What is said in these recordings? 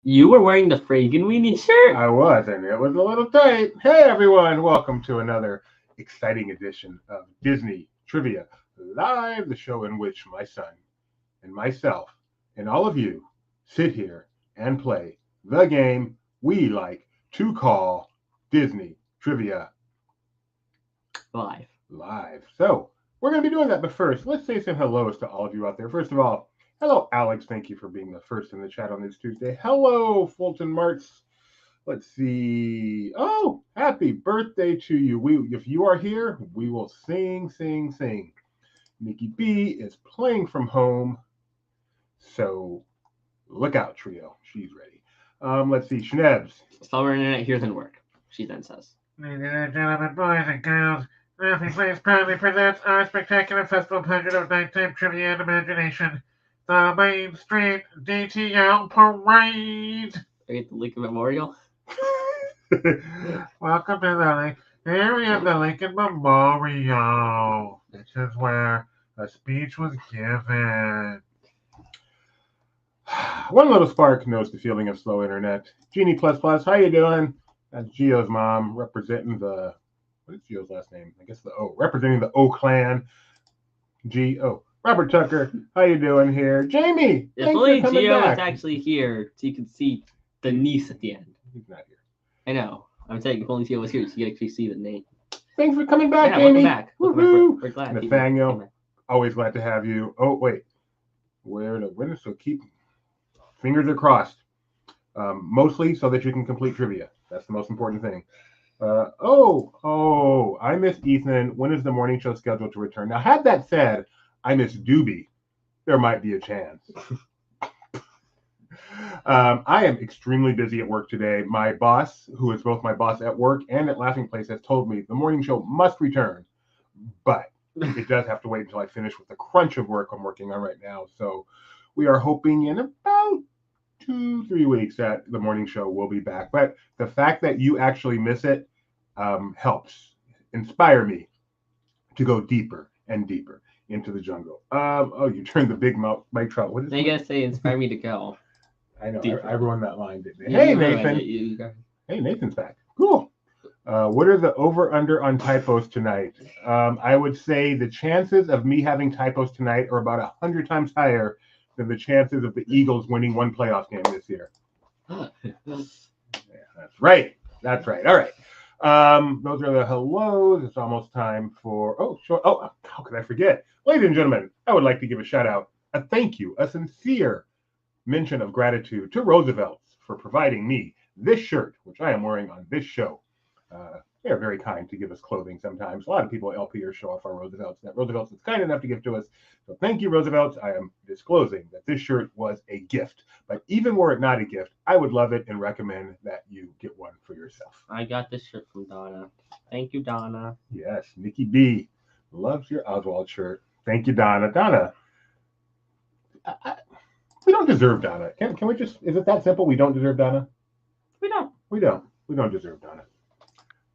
You were wearing the Fragan Weenie shirt? I was, and it was a little tight. Hey, everyone. Welcome to another exciting edition of Disney Trivia Live, the show in which my son and myself and all of you sit here and play the game we like to call Disney Trivia Live. So, we're going to be doing that, but first, let's say some hellos to all of you out there. First of all, hello, Alex. Thank you for being the first in the chat on this Tuesday. Hello, Fulton Martz. Let's see. Oh, happy birthday to you. If you are here, we will sing. Nikki B is playing from home, so look out, trio. She's ready. Let's see. Schnebs. Slower internet here than work, she then says. Ladies and gentlemen, boys and girls, Ralphie Plays proudly presents our spectacular festival pageant of nighttime trivia and imagination, the Main Street DTL Parade. Are you at the Lincoln Memorial? Welcome to the area of the Lincoln Memorial. This is where a speech was given. One little spark knows the feeling of slow internet. Jeannie Plus Plus, how you doing? That's Gio's mom, representing the, what is Gio's last name? I guess the O, representing the O clan. G-O. Robert Tucker, how you doing here? Jamie, If thanks only for coming Gio back. was actually here, so you could see the niece at the end. He's not here. I know. I'm saying if only Gio was here, so you could actually see the name. Thanks for coming back, Yeah, Jamie. welcome back. Woohoo! We're glad. Nathaniel, always glad to have you. Oh, wait. Where the winners? So keep fingers are crossed. Mostly so that you can complete trivia. That's the most important thing. I miss Ethan. When is the morning show scheduled to return? Now, had that said, I miss Doobie. There might be a chance. I am extremely busy at work today. My boss, who is both my boss at work and at Laughing Place, has told me the morning show must return, but it does have to wait until I finish with the crunch of work I'm working on right now. So we are hoping in about 2-3 weeks that the morning show will be back. But the fact that you actually miss it helps inspire me to go deeper and deeper into the jungle. You turned the big mouth mic trout. What is Now you gotta say, inspire me to go. I know. Deeper. I ruined that line, didn't I? You Hey, ruined Nathan. it. Hey, Nathan's back. Cool. What are the over-under on typos tonight? I would say the chances of me having typos tonight are about 100 times higher than the chances of the Eagles winning one playoff game this year. Yeah, that's right. That's right. All right. Those are the hellos. It's almost time for how could I forget? Ladies and gentlemen, I would like to give a shout out, a thank you, a sincere mention of gratitude to Roosevelt's for providing me this shirt, which I am wearing on this show. They are very kind to give us clothing sometimes. A lot of people at LPers show off our Roosevelt's. That Roosevelt's is kind enough to give to us. So thank you, Roosevelt's. I am disclosing that this shirt was a gift. But even were it not a gift, I would love it and recommend that you get one for yourself. I got this shirt from Donna. Thank you, Donna. Yes, Nikki B loves your Oswald shirt. Thank you, Donna. Donna, we don't deserve Donna. Can we just, is it that simple? We don't deserve Donna? We don't. We don't deserve Donna.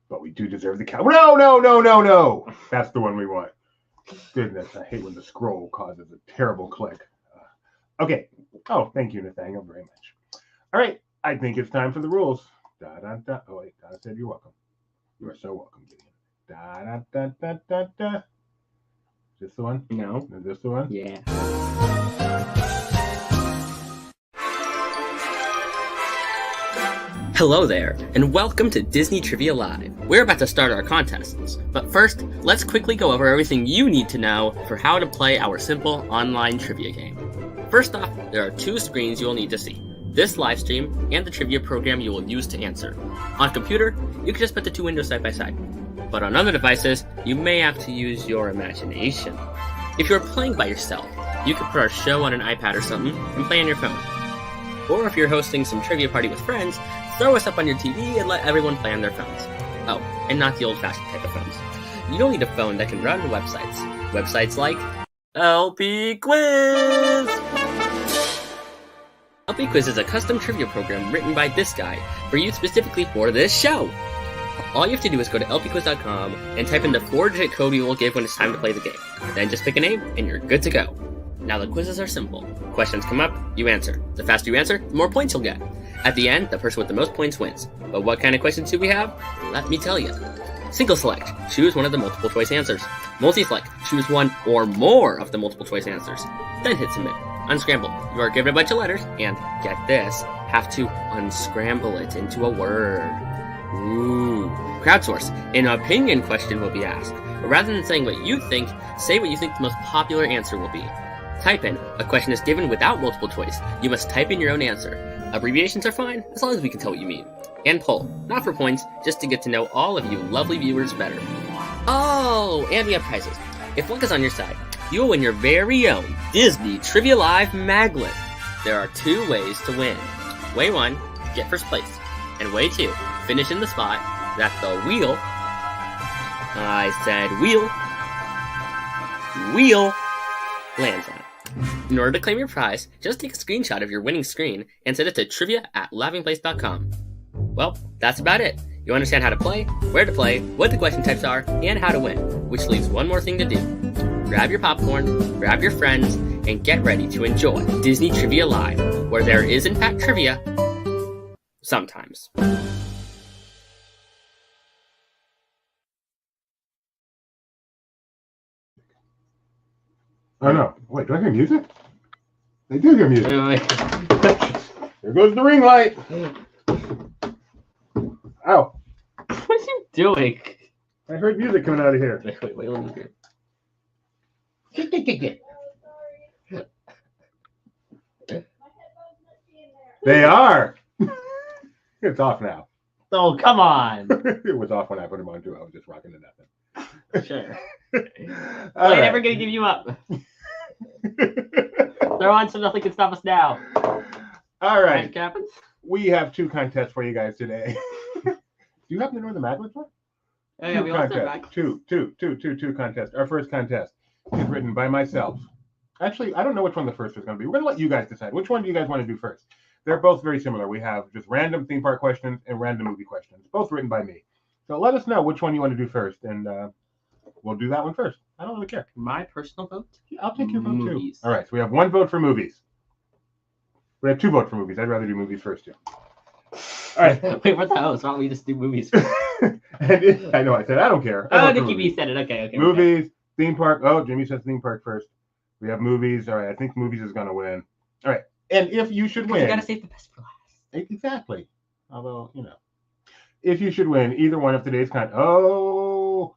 But we do deserve the cow. No. That's the one we want. Goodness, I hate when the scroll causes a terrible click. Okay. Oh, thank you, Nathaniel, very much. All right. I think it's time for the rules. Da. Oh, wait. Donna said you're welcome. You are so welcome, Gideon. Da. Is this the one? No. Is this the one? Yeah. Hello there, and welcome to Disney Trivia Live. We're about to start our contests, but first, let's quickly go over everything you need to know for how to play our simple online trivia game. First off, there are 2 screens you will need to see, this live stream and the trivia program you will use to answer. On a computer, you can just put the 2 windows side by side, but on other devices, you may have to use your imagination. If you're playing by yourself, you can put our show on an iPad or something and play on your phone. Or if you're hosting some trivia party with friends, throw us up on your TV and let everyone play on their phones. Oh, and not the old-fashioned type of phones. You'll need a phone that can run websites. Websites like LP Quiz! LP Quiz is a custom trivia program written by this guy for you specifically for this show. All you have to do is go to lpquiz.com and type in the 4-digit code you will give when it's time to play the game. Then just pick a name and you're good to go. Now the quizzes are simple. Questions come up, you answer. The faster you answer, the more points you'll get. At the end, the person with the most points wins. But what kind of questions do we have? Let me tell you. Single select, choose one of the multiple choice answers. Multi-select, choose one or more of the multiple choice answers. Then hit submit. Unscramble, you are given a bunch of letters, and, get this, have to unscramble it into a word. Ooh. Crowdsource, an opinion question will be asked. But rather than saying what you think, say what you think the most popular answer will be. Type in, a question is given without multiple choice. You must type in your own answer. Abbreviations are fine, as long as we can tell what you mean. And poll, not for points, just to get to know all of you lovely viewers better. Oh, and we have prizes. If luck is on your side, you will win your very own Disney Trivia Live Maglet. There are 2 ways to win. Way 1, get first place. And way 2, finish in the spot that the wheel, I said wheel, lands on. In order to claim your prize, just take a screenshot of your winning screen and send it to trivia@laughingplace.com. Well, that's about it. You understand how to play, where to play, what the question types are, and how to win, which leaves one more thing to do. Grab your popcorn, grab your friends, and get ready to enjoy Disney Trivia Live, where there is in fact trivia, sometimes. Oh no! Wait, do I hear music? They do hear music. Wait. There goes the ring light. Ow! What are you doing? I heard music coming out of here. Wait, let me hear. They are. It's off now. Oh, come on. It was off when I put them on too. I was just rocking to nothing. Sure. All We're right. never gonna give you up. They're on so nothing can stop us now. All right. Happens? We have 2 contests for you guys today. Do you happen to know where the Maglets are? Oh, yeah, we all start back. Two contests. Our first contest is written by myself. Actually, I don't know which one the first is going to be. We're going to let you guys decide. Which one do you guys want to do first? They're both very similar. We have just random theme park questions and random movie questions, both written by me. So let us know which one you want to do first, and we'll do that one first. I don't really care. My personal vote? Yeah, I'll take your vote Movies. too. All right, so we have 1 vote for movies. We have 2 votes for movies. I'd rather do movies first too. All right. Wait, what the hell? Why don't we just do movies? I know. I said I don't care. I Oh, vote for Nikki movies. B said it. Okay. Movies, theme park. Oh, Jimmy says theme park first. We have movies. All right, I think movies is gonna win. All right, and if you should win, You gotta save the best for last. exactly. Although if you should win either one of today's Oh,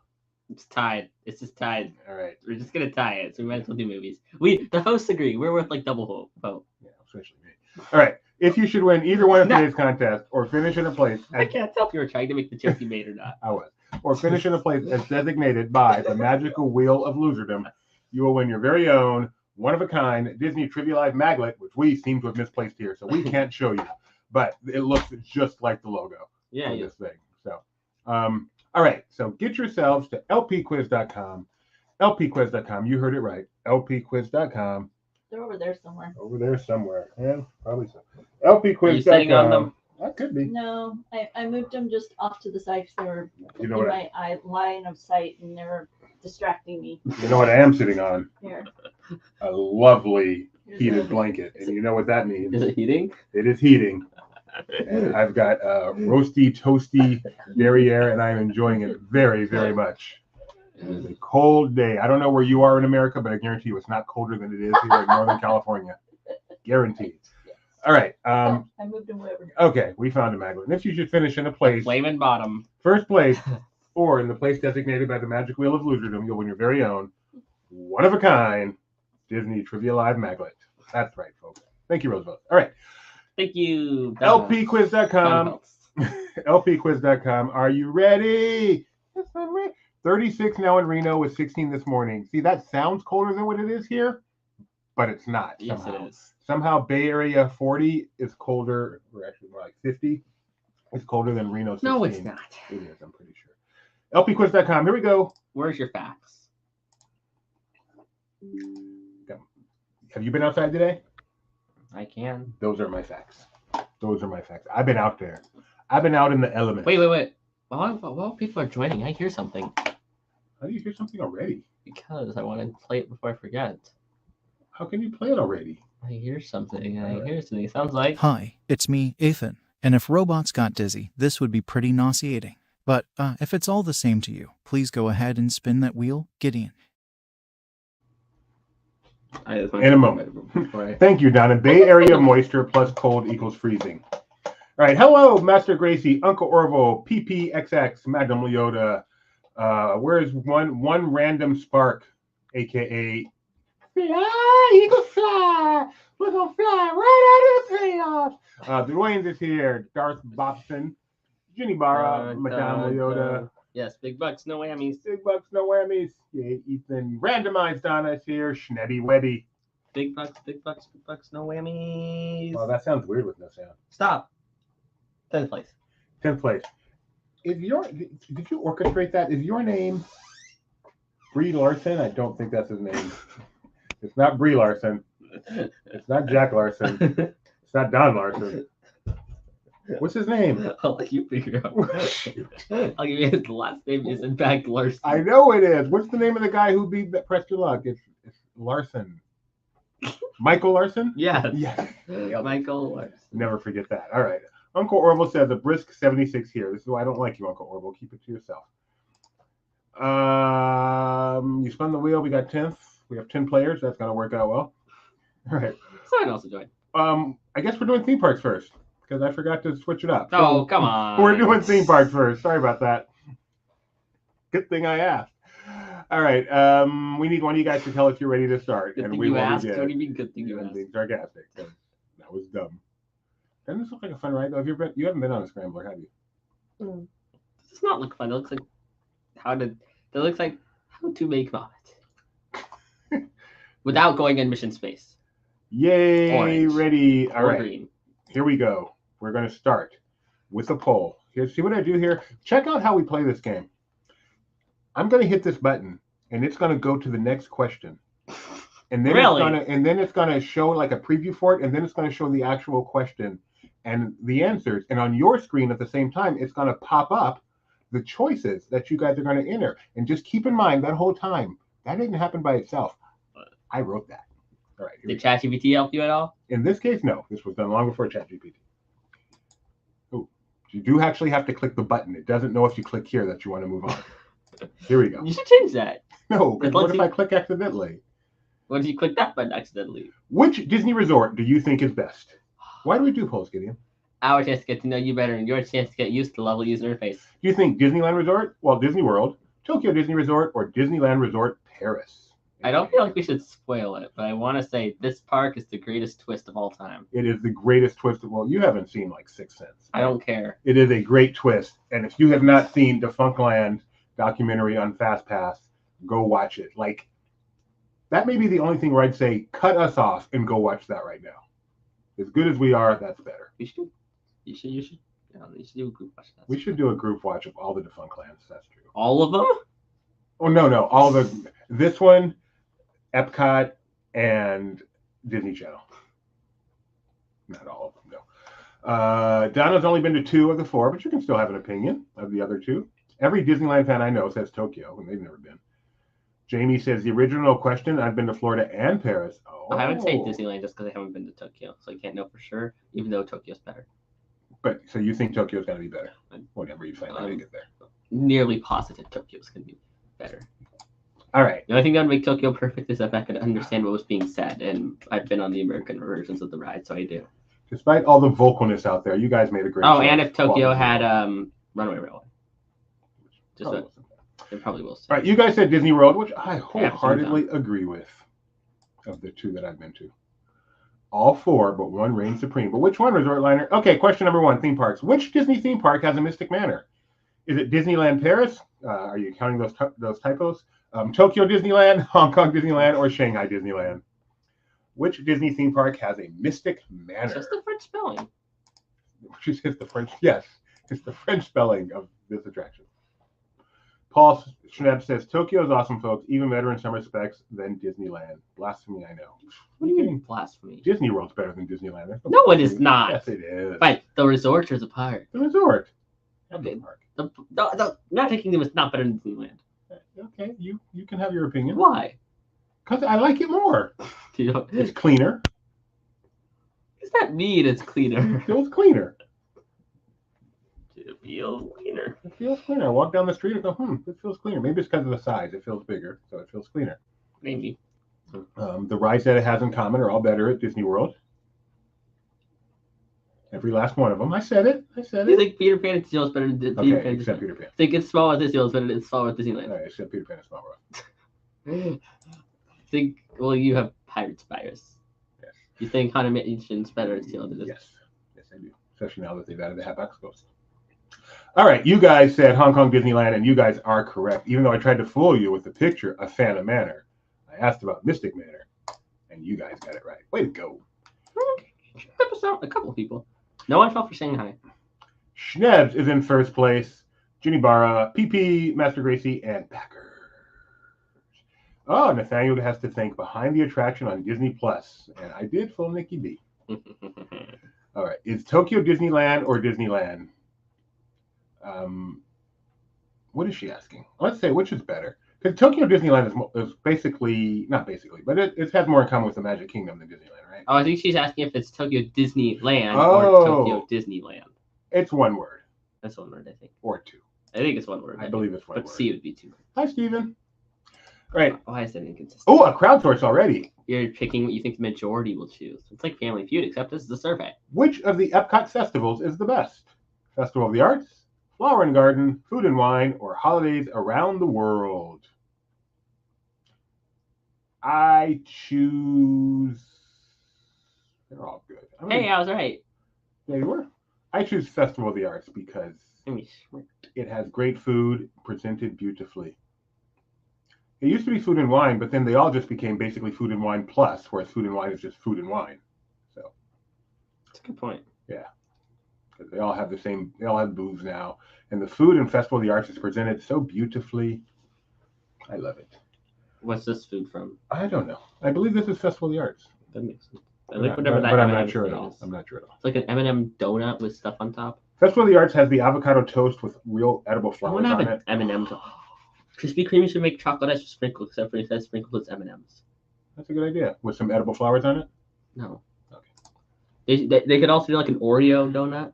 It's tied. It's just tied. all right. We're just gonna tie it, so we might as well do movies. The hosts agree. We're worth like double vote. Yeah, especially me. All right. If you should win either one of today's contests or finish in a place, I can't tell if you were trying to make the joke you made or not. I was, or finish in a place as designated by the magical wheel of loserdom, you will win your very own one-of-a-kind Disney Trivia Live Maglet, which we seem to have misplaced here, so we can't show you. But it looks just like the logo Yeah, of yeah. this thing. So, all right. So get yourselves to lpquiz.com. lpquiz.com. You heard it right. lpquiz.com. They're over there somewhere. Over there somewhere. Yeah, probably so. Are you sitting on lpquiz.com. them? That could be. No, I moved them just off to the side because they were You know in what? my line of sight and they were distracting me. You know what I am sitting on? Here. A lovely Here's heated a- blanket, and you know what that means? Is it heating? It is heating. And I've got roasty, toasty derriere, and I'm enjoying it very, very much. It is a cold day. I don't know where you are in America, but I guarantee you it's not colder than it is here in Northern California. Guaranteed. All right. I moved them over. Okay, we found a magnet. And if you should finish in a place, Flaming bottom. first place, or in the place designated by the magic wheel of loserdom, you'll win your very own one-of-a-kind Disney Trivia Live Maglet. That's right, folks. Thank you, Roosevelt. All right. Thank you. lpquiz.com. lpquiz.com. Are you ready? Yes, I'm ready. 36 now in Reno with 16 this morning. See, that sounds colder than what it is here, but it's not. Yes, somehow. it is. Somehow Bay Area 40 is colder, or actually more like 50. It's colder than Reno 16. No, it's not. It is, I'm pretty sure. lpquiz.com. Here we go. Where's your facts? Have you been outside today? I can. Those are my facts. Those are my facts. I've been out there. I've been out in the elements. Wait. While people are joining, I hear something. How do you hear something already? Because I want to play it before I forget. How can you play it already? I hear something. It sounds like. Hi, it's me, Ethan. And if robots got dizzy, this would be pretty nauseating. But if it's all the same to you, please go ahead and spin that wheel, Gideon. In a moment. Thank you, Donna. Bay Area moisture plus cold equals freezing. All right. Hello, Master Gracie, Uncle Orville, PPXX, Madam Leota. Where's one random spark, aka fly, eagle fly. We're gonna fly right out of the chaos. Dwayne's is here. Darth Bobson, Ginny Barra, Madame Leota. Yes, big bucks, no whammies. Big bucks, no whammies. Yeah, Ethan. Randomized Donna is here. Schnebby Webby. Big bucks, no whammies. Oh, that sounds weird with no sound. Stop. 10th place. 10th place. Did you orchestrate that? Is your name Brie Larson? I don't think that's his name. It's not Brie Larson. It's not Jack Larson. It's not Don Larson. What's his name? I'll let you figure out. I'll give you his last name is in fact Larson. I know it is. What's the name of the guy who beat Press Your Luck? It's Larson. Michael Larson? Yes. Yes. Michael Larson. Never forget that. All right. Uncle Orville says a brisk 76 here. This is why I don't like you, Uncle Orville. Keep it to yourself. You spun the wheel. We got 10th. We have 10 players. That's going to work out well. All right. Someone else will join. I guess we're doing theme parks first because I forgot to switch it up. Oh, come on. We're doing theme parks first. Sorry about that. Good thing I asked. All right. We need one of you guys to tell us you're ready to start. Good and thing we you will asked. begin. What do you mean good thing you I'm asked? being sarcastic. That was dumb. Doesn't this look like a fun ride? Though? You haven't been on a scrambler, have you? It does not look fun. It looks like how to make vomit without going in mission space. Yay! Orange. Ready? All Or right. green. Here we go. We're going to start with a poll. See what I do here? Check out how we play this game. I'm going to hit this button, and it's going to go to the next question. And then it's going to show like a preview for it, and then it's going to show the actual question and the answers. And on your screen at the same time, it's going to pop up the choices that you guys are going to enter. And just keep in mind that whole time, that didn't happen by itself. I wrote that. All right. Did ChatGPT help you at all? In this case, no. This was done long before ChatGPT. Oh, you do actually have to click the button. It doesn't know if you click here that you want to move on. Here we go. You should change that. No, what if I click accidentally? What if you click that button accidentally? Which Disney resort do you think is best? Why do we do polls, Gideon? Our chance to get to know you better and your chance to get used to the level user interface. Do you think Disneyland Resort, Walt Disney World, Tokyo Disney Resort, or Disneyland Resort Paris? I don't feel like we should spoil it, but I want to say this park is the greatest twist of all time. It is the greatest twist of all. You haven't seen like Sixth Sense. I don't care. It is a great twist. And if you have not seen the Funkland documentary on Fast Pass, go watch it. Like, that may be the only thing where I'd say, cut us off and go watch that right now. As good as we are, that's better. You should. You should do a group watch. We should do a group watch of all the defunct clans. That's true. All of them? Oh, no. All this one, Epcot, and Disney Channel. Not all of them, no. Donna's only been to 2 of the 4, but you can still have an opinion of the other 2. Every Disneyland fan I know says Tokyo, and they've never been. Jamie says the original question, I've been to Florida and Paris. Oh. I haven't said Disneyland just because I haven't been to Tokyo, so I can't know for sure, even though Tokyo's better. But so you think Tokyo's going to be better? Whenever you finally get there. Nearly positive Tokyo's going to be better. All right. The only thing that would make Tokyo perfect is if I could understand what was being said, and I've been on the American versions of the ride, so I do. Despite all the vocalness out there, you guys made a great show. And if Tokyo had Runaway Railway. It probably will. All right, you guys said Disney World, which I wholeheartedly agree with of the 2 that I've been to. All 4, but 1 reigns supreme. But which one, Resort Liner? Okay, question number 1, theme parks. Which Disney theme park has a mystic manor? Is it Disneyland Paris? Are you counting those typos? Tokyo Disneyland, Hong Kong Disneyland, or Shanghai Disneyland? Which Disney theme park has a mystic manor? It's just the French spelling. It's the French. Yes, it's the French spelling of this attraction. Paul Schnepp says Tokyo is awesome, folks. Even better in some respects than Disneyland. Blasphemy, I know. What do you mean blasphemy? Disney World's better than Disneyland. No, it is not. Yes, it is. But the resort is a park. The resort. Okay. The Magic Kingdom is not better than Disneyland. Okay, you can have your opinion. Why? Because I like it more. You know, It's cleaner. does that mean it's cleaner? It feels cleaner. It feels cleaner. It feels cleaner. I walk down the street and go, it feels cleaner. Maybe it's because of the size. It feels bigger, so it feels cleaner. Maybe. The rides that it has in common are all better at Disney World. Every last one of them. I said it. I think Peter Pan and Disneyland is better than Peter Pan. Except Peter Pan. I think it's small at Disneyland is better than it's small at Disneyland. All right, except Peter Pan and Small World. I think, well, you have Pirates virus. Yes. You think Haunted Mansion's better at Disneyland than Yes. Yes, I do. Especially now that they've added the Hatbox Ghost. All right, you guys said Hong Kong Disneyland, and you guys are correct. Even though I tried to fool you with the picture of Phantom Manor, I asked about Mystic Manor, and you guys got it right. Way to go. A couple of people. No one fell for Shanghai. Schnebs is in first place. Ginny Barra, PP, Master Gracie, and Packers. Oh, Nathaniel has to thank Behind the Attraction on Disney Plus, and I did fool Nikki B. All right, is Tokyo Disneyland or Disneyland? What is she asking? Let's say which is better. Because Tokyo Disneyland is basically, not basically, but it has more in common with the Magic Kingdom than Disneyland, right? Oh, I think she's asking if it's Tokyo Disneyland or Tokyo Disneyland. It's one word. That's one word, I think. Or two. I think it's one word. I believe it's one word. But C would be two. Hi, Steven. All right. Why is that inconsistent? Oh, a crowdsource already. You're picking what you think the majority will choose. It's like Family Feud, except this is a survey. Which of the Epcot festivals is the best? Festival of the Arts, Flower and Garden, Food and Wine, or Holidays Around the World? I choose... They're all good. Hey, I was right. Yeah, you were. I choose Festival of the Arts because it has great food presented beautifully. It used to be Food and Wine, but then they all just became basically Food and Wine Plus, whereas Food and Wine is just Food and Wine. So that's a good point. Yeah. Because they all have the same, they all have booths now. And the food in Festival of the Arts is presented so beautifully. I love it. What's this food from? I don't know. I believe this is Festival of the Arts. That makes sense. I But like whatever that I'm M&M not sure at thing all. is. I'm not sure at all. It's like an M&M donut with stuff on top. Festival of the Arts has the avocado toast with real edible I flowers want to have on an it. M&M. Krispy Kreme should make chocolate ice with sprinkles, except for it says sprinkles with M&Ms. That's a good idea. With some edible flowers on it? No. Okay. They could also do like an Oreo donut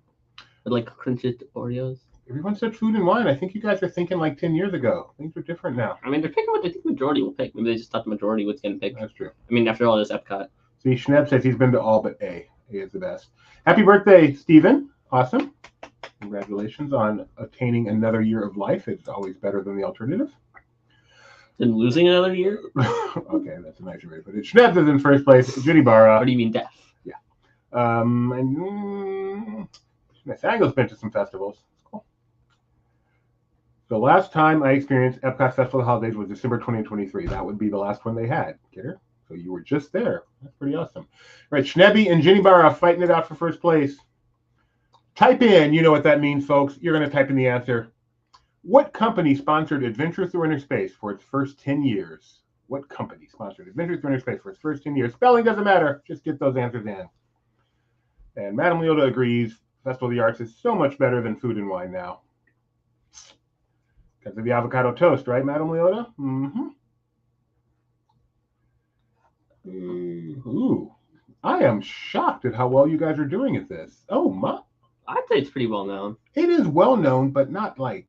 with like crunched Oreos. Everyone said Food and Wine. I think you guys are thinking like 10 years ago. Things are different now. I mean, they're picking what they think the majority will pick. Maybe they just thought the majority was going to pick. That's true. I mean, after all this Epcot. See, Schneb says he's been to all but A. A is the best. Happy birthday, Stephen. Awesome. Congratulations on attaining another year of life. It's always better than the alternative. And losing another year? Okay, that's a nicer way to put it. Schneb is in first place. Judy Barra. What do you mean deaf? Yeah. And Nathaniel's been to some festivals. Cool. The last time I experienced Epcot Festival of Holidays was December 2023. That would be the last one they had. Get her? So you were just there. That's pretty awesome. All right, Schnebby and Ginny Barra fighting it out for first place. Type in, you know what that means, folks. You're going to type in the answer. What company sponsored Adventure Through Inner Space for its first 10 years? What company sponsored Adventure Through Inner Space for its first 10 years? Spelling doesn't matter. Just get those answers in. And Madame Leota agrees. Festival of the Arts is so much better than Food and Wine now. Because of the avocado toast, right, Madame Leota? Mm-hmm. Ooh. I am shocked at how well you guys are doing at this. Oh, my. I'd say it's pretty well known. It is well known, but not like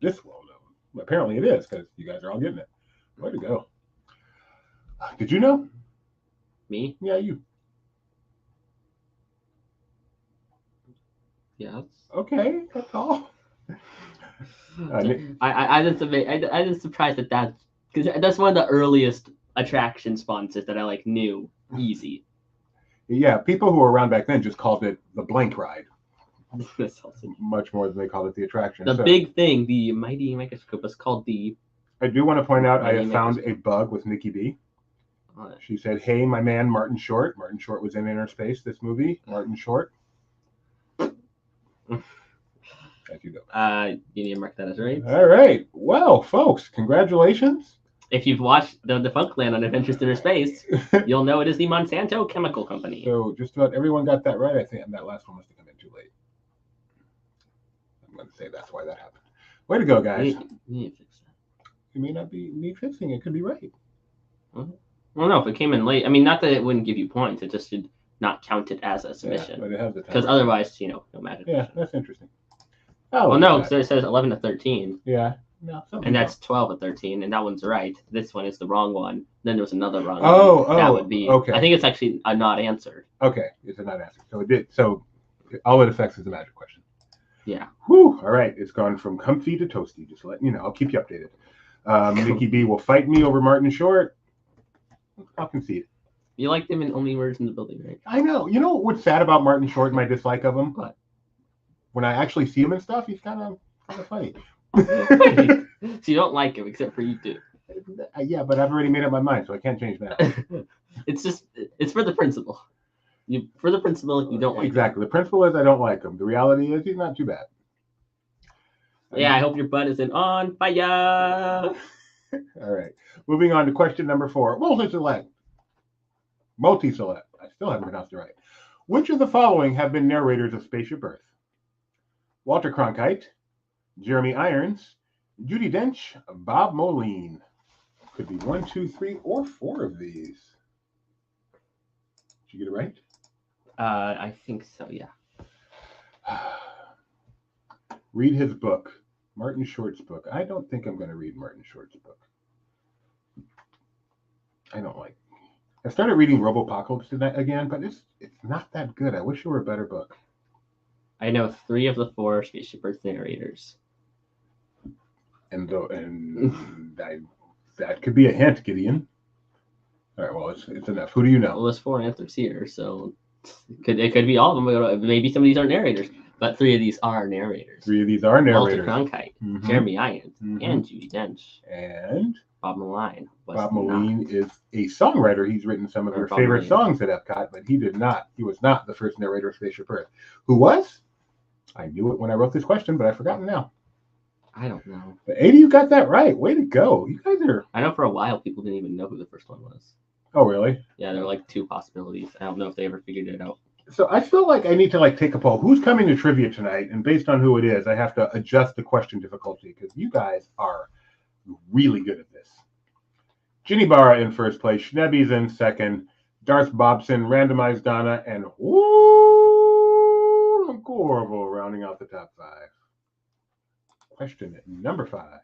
this well known. Apparently it is, because you guys are all getting it. Way to go. Did you know? Me? Yeah, you. Yes. Okay, that's all. I'm just surprised at that, because that's one of the earliest attraction sponsors that I like knew easy. Yeah, people who were around back then just called it the blank ride. That's awesome. Much more than they called it the attraction. The big thing, the Mighty Microscope, is called the... I do want to point out I Mighty have found a bug with Nikki B. She said, hey, my man, Martin Short. Martin Short was in Inner Space, this movie. Martin Short. As you know. You need to mark that as right. All right. Well, folks, congratulations. If you've watched the Defunctland on Adventures Through Space, you'll know it is the Monsanto Chemical Company. So just about everyone got that right, I think, and that last one must have come in too late. I'm going to say that's why that happened. Way to go, guys. You need to fix that. You may not be fixing it. It could be right. Well, no, if it came in late, I mean, not that it wouldn't give you points. It just should not count it as a Yeah, submission. but it has the Because timer. otherwise, no magic. Yeah, potion. that's interesting. Oh, Well, look no, at because that. it says 11 to 13, Yeah. No, and that's 12 to 13, and that one's right. This one is the wrong one. Then there was another wrong Oh, one. That oh, would be. okay. I think it's actually a not answered. Okay, it's a not answer. So it did. So all it affects is the magic question. Yeah. Whew. All right. It's gone from comfy to toasty. Just letting you know. I'll keep you updated. Nikki B will fight me over Martin Short. I'll concede. You liked him in Only Words in the Building, right? I know. You know what's sad about Martin Short and my dislike of him? What? When I actually see him and stuff, he's kind of funny. So you don't like him, except for you do. Yeah, but I've already made up my mind, so I can't change that. It's for the principle. For the principle, you don't like Exactly. The principle is I don't like him. The reality is he's not too bad. him. Yeah, I hope your butt isn't on fire. All right. Moving on to question number 4. Multi-select. I still haven't pronounced it right. Which of the following have been narrators of Spaceship Earth? Walter Cronkite, Jeremy Irons, Judi Dench, Bob Moline. Could be 1, 2, 3, or 4 of these. Did you get it right? I think so, yeah. Read his book, Martin Short's book. I don't think I'm going to read Martin Short's book. I don't like. I started reading Robopocalypse tonight again, but it's not that good. I wish it were a better book. I know 3 of the 4 Spaceship Earth narrators. And that could be a hint, Gideon. All right, well, it's enough. Who do you know? Well, there's 4 answers here, so it could be all of them. Maybe some of these aren't narrators, but 3 of these are narrators. 3 of these are narrators. Walter Cronkite, Mhm. Jeremy Irons, Mhm. and Judi Dench. And Bob Moline. Bob Moline is a songwriter. He's written some of your Bob favorite Moline. songs at Epcot, but he was not the first narrator of Spaceship Earth. Who was? I knew it when I wrote this question, but I've forgotten now. I don't know. But 80, you got that right. Way to go. You guys are... I know for a while people didn't even know who the first one was. Oh, really? Yeah, there were like 2 possibilities. I don't know if they ever figured it out. So I feel like I need to take a poll. Who's coming to trivia tonight? And based on who it is, I have to adjust the question difficulty because you guys are really good at this. Ginny Barra in first place, Schnebby's in second, Darth Bobson, Randomized Donna, and Corvo rounding out the top 5. Question number 5.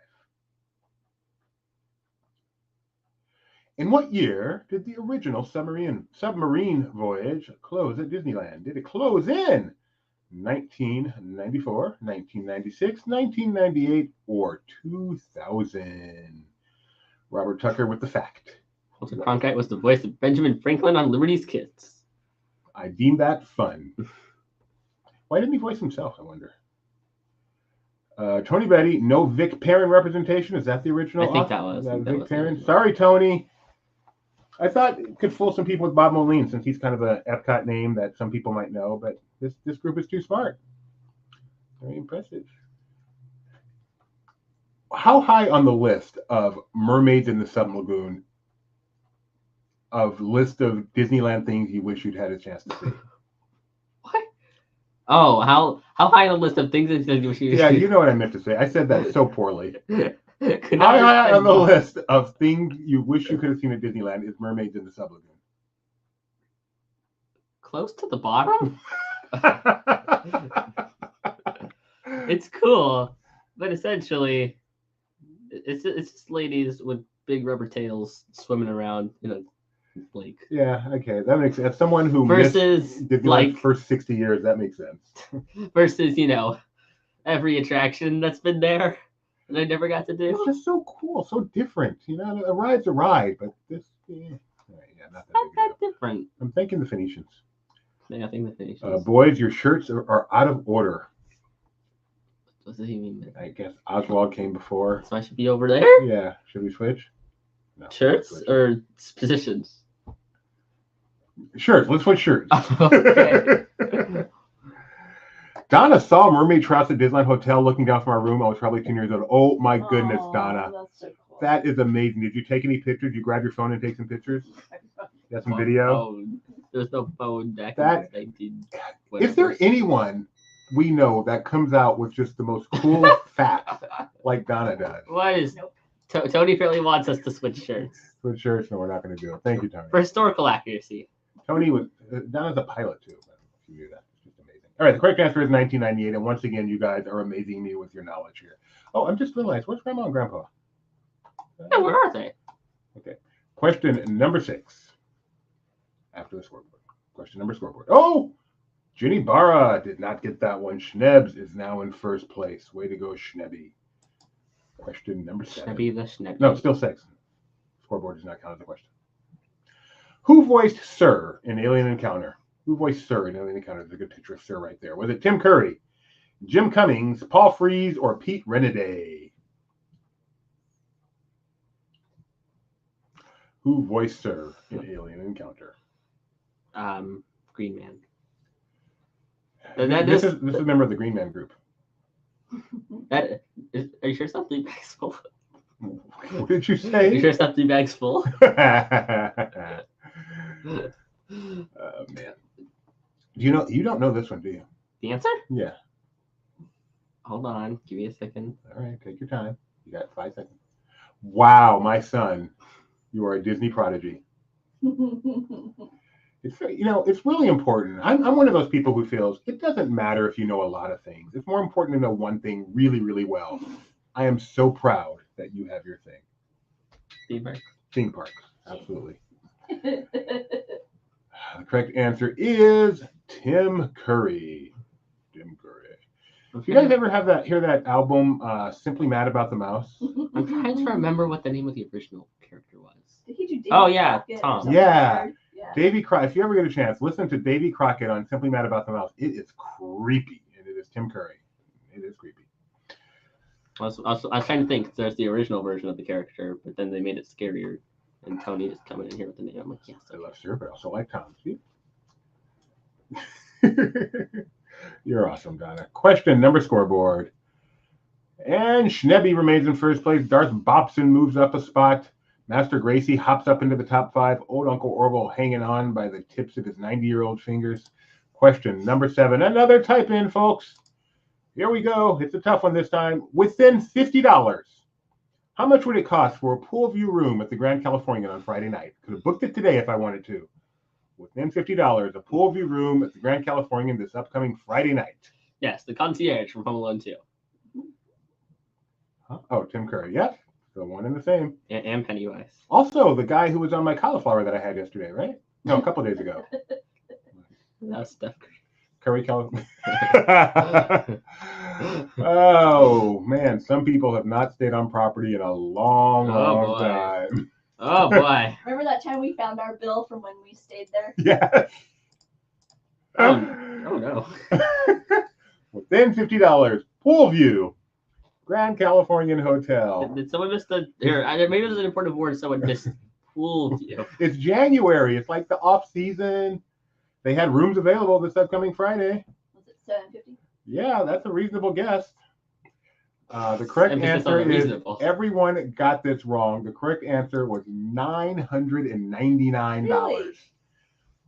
In what year did the original submarine voyage close at Disneyland? Did it close in 1994, 1996, 1998, or 2000? Robert Tucker with the fact. Walter Cronkite was the voice of Benjamin Franklin on Liberty's Kids. I deem that fun. Why didn't he voice himself, I wonder? Tony Betty, no Vic Perrin representation. Is that the original? I think that was. Vic Perrin. Sorry, Tony. I thought it could fool some people with Bob Moline since he's kind of a Epcot name that some people might know, but this group is too smart. Very impressive. How high on the list of Mermaids in the Sublagoon of list of Disneyland things you wish you'd had a chance to see? What? Oh, how high on the list of things that you wish you... Yeah, you know what I meant to say. I said that so poorly. Could How not high on the understand list of things you wish you could have seen at Disneyland is Mermaids in the Sublagoon? Close to the bottom? It's cool, but essentially, it's just ladies with big rubber tails swimming around in a lake. Yeah, okay, that makes sense. As someone who Versus, missed Disneyland's like, first 60 years, that makes sense. versus, every attraction that's been there that I never got to It's do. just so cool, so different. A ride's a ride, but this, yeah, not that Not big a that deal. different. I'm thanking the Phoenicians. Yeah, I think the finish. Boys, your shirts are out of order. What does he mean? I guess Oswald came before. So I should be over there? Yeah, should we switch? No, Shirts let's switch. or positions? Shirts. Let's switch shirts. Okay. Donna saw Mermaid Troughs at Disneyland Hotel looking down from our room. I was probably 10 years old. Oh my goodness, Oh, Donna. That's so cool. That is amazing. Did you take any pictures? Did you grab your phone and take some pictures? You got some video? Phone. There's no phone back That- in 19. Is there anyone we know that comes out with just the most cool facts like Donna does? What is... Nope. Tony Fairley wants us to switch shirts. Switch shirts? No, we're not going to do it. Thank you, Tony. For historical accuracy. Tony was down as a pilot too. If you knew that, it's just amazing. All right, the correct answer is 1998, and once again, you guys are amazing me with your knowledge here. Oh, I'm just realized, where's Grandma and Grandpa? Yeah, where are they? Okay. Question number 6. After the scoreboard. Question number scoreboard. Oh, Ginny Barra did not get that one. Schnebs is now in first place. Way to go, Schnebby. Question number 7. Schnebby the Schnebby. No, still 6. Scoreboard does not count as a question. Who voiced Sir in Alien Encounter? Who voiced Sir in Alien Encounter? There's a good picture of Sir right there. Was it Tim Curry, Jim Cummings, Paul Frees, or Pete Renaday? Who voiced Sir in Alien Encounter? Green Man. This is a member of the Green Man group. Are you sure it's not 3 bags full? What did you Are say? you sure it's not 3 bags full? Oh man. You don't know this one, do you? The answer? Yeah. Hold on. Give me a second. All right, take your time. You got 5 seconds. Wow, my son, you are a Disney prodigy. It's really important. I'm one of those people who feels it doesn't matter if you know a lot of things. It's more important to know one thing really, really well. I am so proud that you have your thing. Theme park. Theme parks, absolutely. The correct answer is Tim Curry. Tim Curry. Okay. You guys ever hear that album, Simply Mad About the Mouse? I'm trying to remember what the name of the original character was. Did he do Davy Oh, yeah, Crockett or Tom. something Yeah. weird? Yeah. Davy Crockett. If you ever get a chance, listen to Davy Crockett on Simply Mad About the Mouse. It is creepy, and it is Tim Curry. It is creepy. I was trying to think. There's the original version of the character, but then they made it scarier. And Tony is coming in here with the name. I'm like, yes. I love Sir, but I also like Tom. See? You're awesome, Donna. Question number scoreboard. And Schnebby remains in first place. Darth Bobson moves up a spot. Master Gracie hops up into the top 5. Old Uncle Orville hanging on by the tips of his 90-year-old fingers. Question number 7. Another type in, folks. Here we go. It's a tough one this time. Within $50. How much would it cost for a pool view room at the Grand Californian on Friday night? Could have booked it today if I wanted to. Within $50, a pool view room at the Grand Californian this upcoming Friday night. Yes, the concierge from Home Alone 2. Huh? Oh, Tim Curry. Yep. The one and the same. And Pennywise. Also, the guy who was on my cauliflower that I had yesterday, right? No, a couple days ago. That was Steph Curry California. Oh, man. Some people have not stayed on property in a long, long boy. time. Oh, boy. Remember that time we found our bill from when we stayed there? Yes. Oh, no. Within $50, pool view, Grand Californian Hotel. Did someone miss the... Here, maybe it was an important word. Someone missed pool view. It's January. It's like the off season. They had rooms available this upcoming Friday. Was it $750? Yeah, that's a reasonable guess. The correct Emphasis on answer the is reasonable. everyone got this wrong. The correct answer was $999. Really?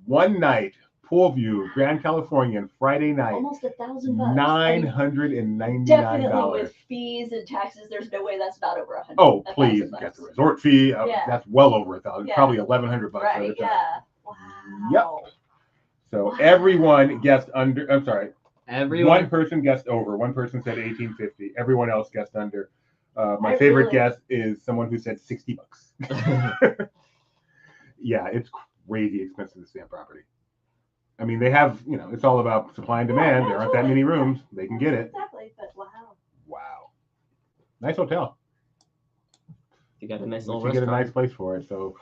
One night, pool view, Grand Californian, Friday night. Almost $1,000. I mean, $999. definitely with fees and taxes, there's no way that's not over $100. Oh, please, $1,000. get the resort fee. Yeah. That's well over $1,000. Yeah. Probably $1,100 by Right, the time. yeah. Wow. Yep. So Wow. everyone guessed under. I'm sorry. Everyone. One person guessed over. One person said $1,850. Everyone else guessed under. My I favorite really- guess is someone who said $60. Yeah, it's crazy expensive to stay on property. I mean, they have, it's all about supply and demand. There aren't that many rooms. They can get it. Exactly, but wow. Wow. Nice hotel. You got a nice little You get a restaurant. nice place for it. So,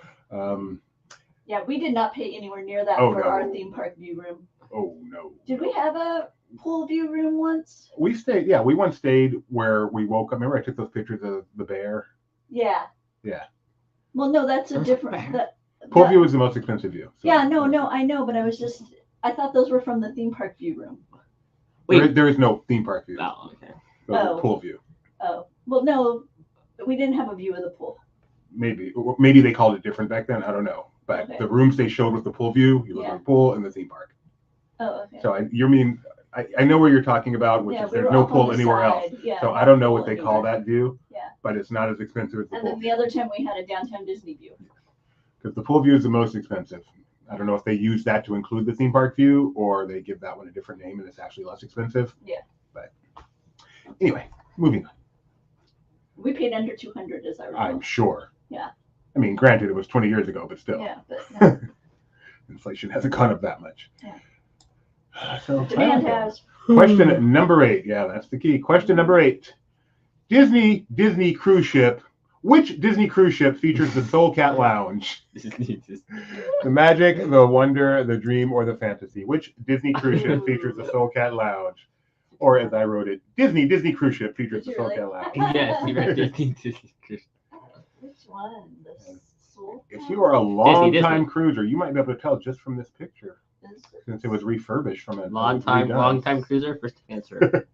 Yeah, we did not pay anywhere near that Oh, for no. our theme park view room. oh no. Did we have a pool view room once? We stayed, we once stayed where we woke up. Remember I took those pictures of the bear? Yeah. Yeah. Well, no, that's a There's a different. bear. Pool that- view was the most expensive view. So- Yeah, no, I know, but I thought those were from the theme park view room. Wait. There is no theme park view. Oh, okay. Those are Oh. pool view. Oh, well, no, we didn't have a view of the pool. Maybe they called it different back then. I don't know. But Okay. the rooms they showed was the pool view. You look Yeah. at the pool and the theme park. Oh, okay. So I know where you're talking about, which Yeah, is we there's were no off on pool the anywhere else. side. Yeah, So not I don't know pool what they call anywhere. that view. Yeah. But it's not as expensive as the And pool then view. the other time we had a downtown Disney view. Because the pool view is the most expensive. I don't know if they use that to include the theme park view or they give that one a different name and it's actually less expensive. Yeah. But anyway, moving on. We paid under 200, as I recall. I'm sure. Yeah. I mean, granted, it was 20 years ago, but still. Yeah, but Inflation hasn't gone up that much. Yeah. So demand has. Question number 8. Yeah, that's the key. Question number 8. Disney cruise ship. Which Disney cruise ship features the Soul Cat Lounge? The magic, the wonder, the dream, or the fantasy? Which Disney cruise ship features the Soul Cat Lounge? Or as I wrote it, Disney cruise ship features the Did you Soul really? Cat Lounge. Yes, you read Disney cruise. Which one? The Soul If Cat? you are a long Disney. time cruiser, you might be able to tell just from this picture, Is it- since it was refurbished from a Long redone. time cruiser, first answer.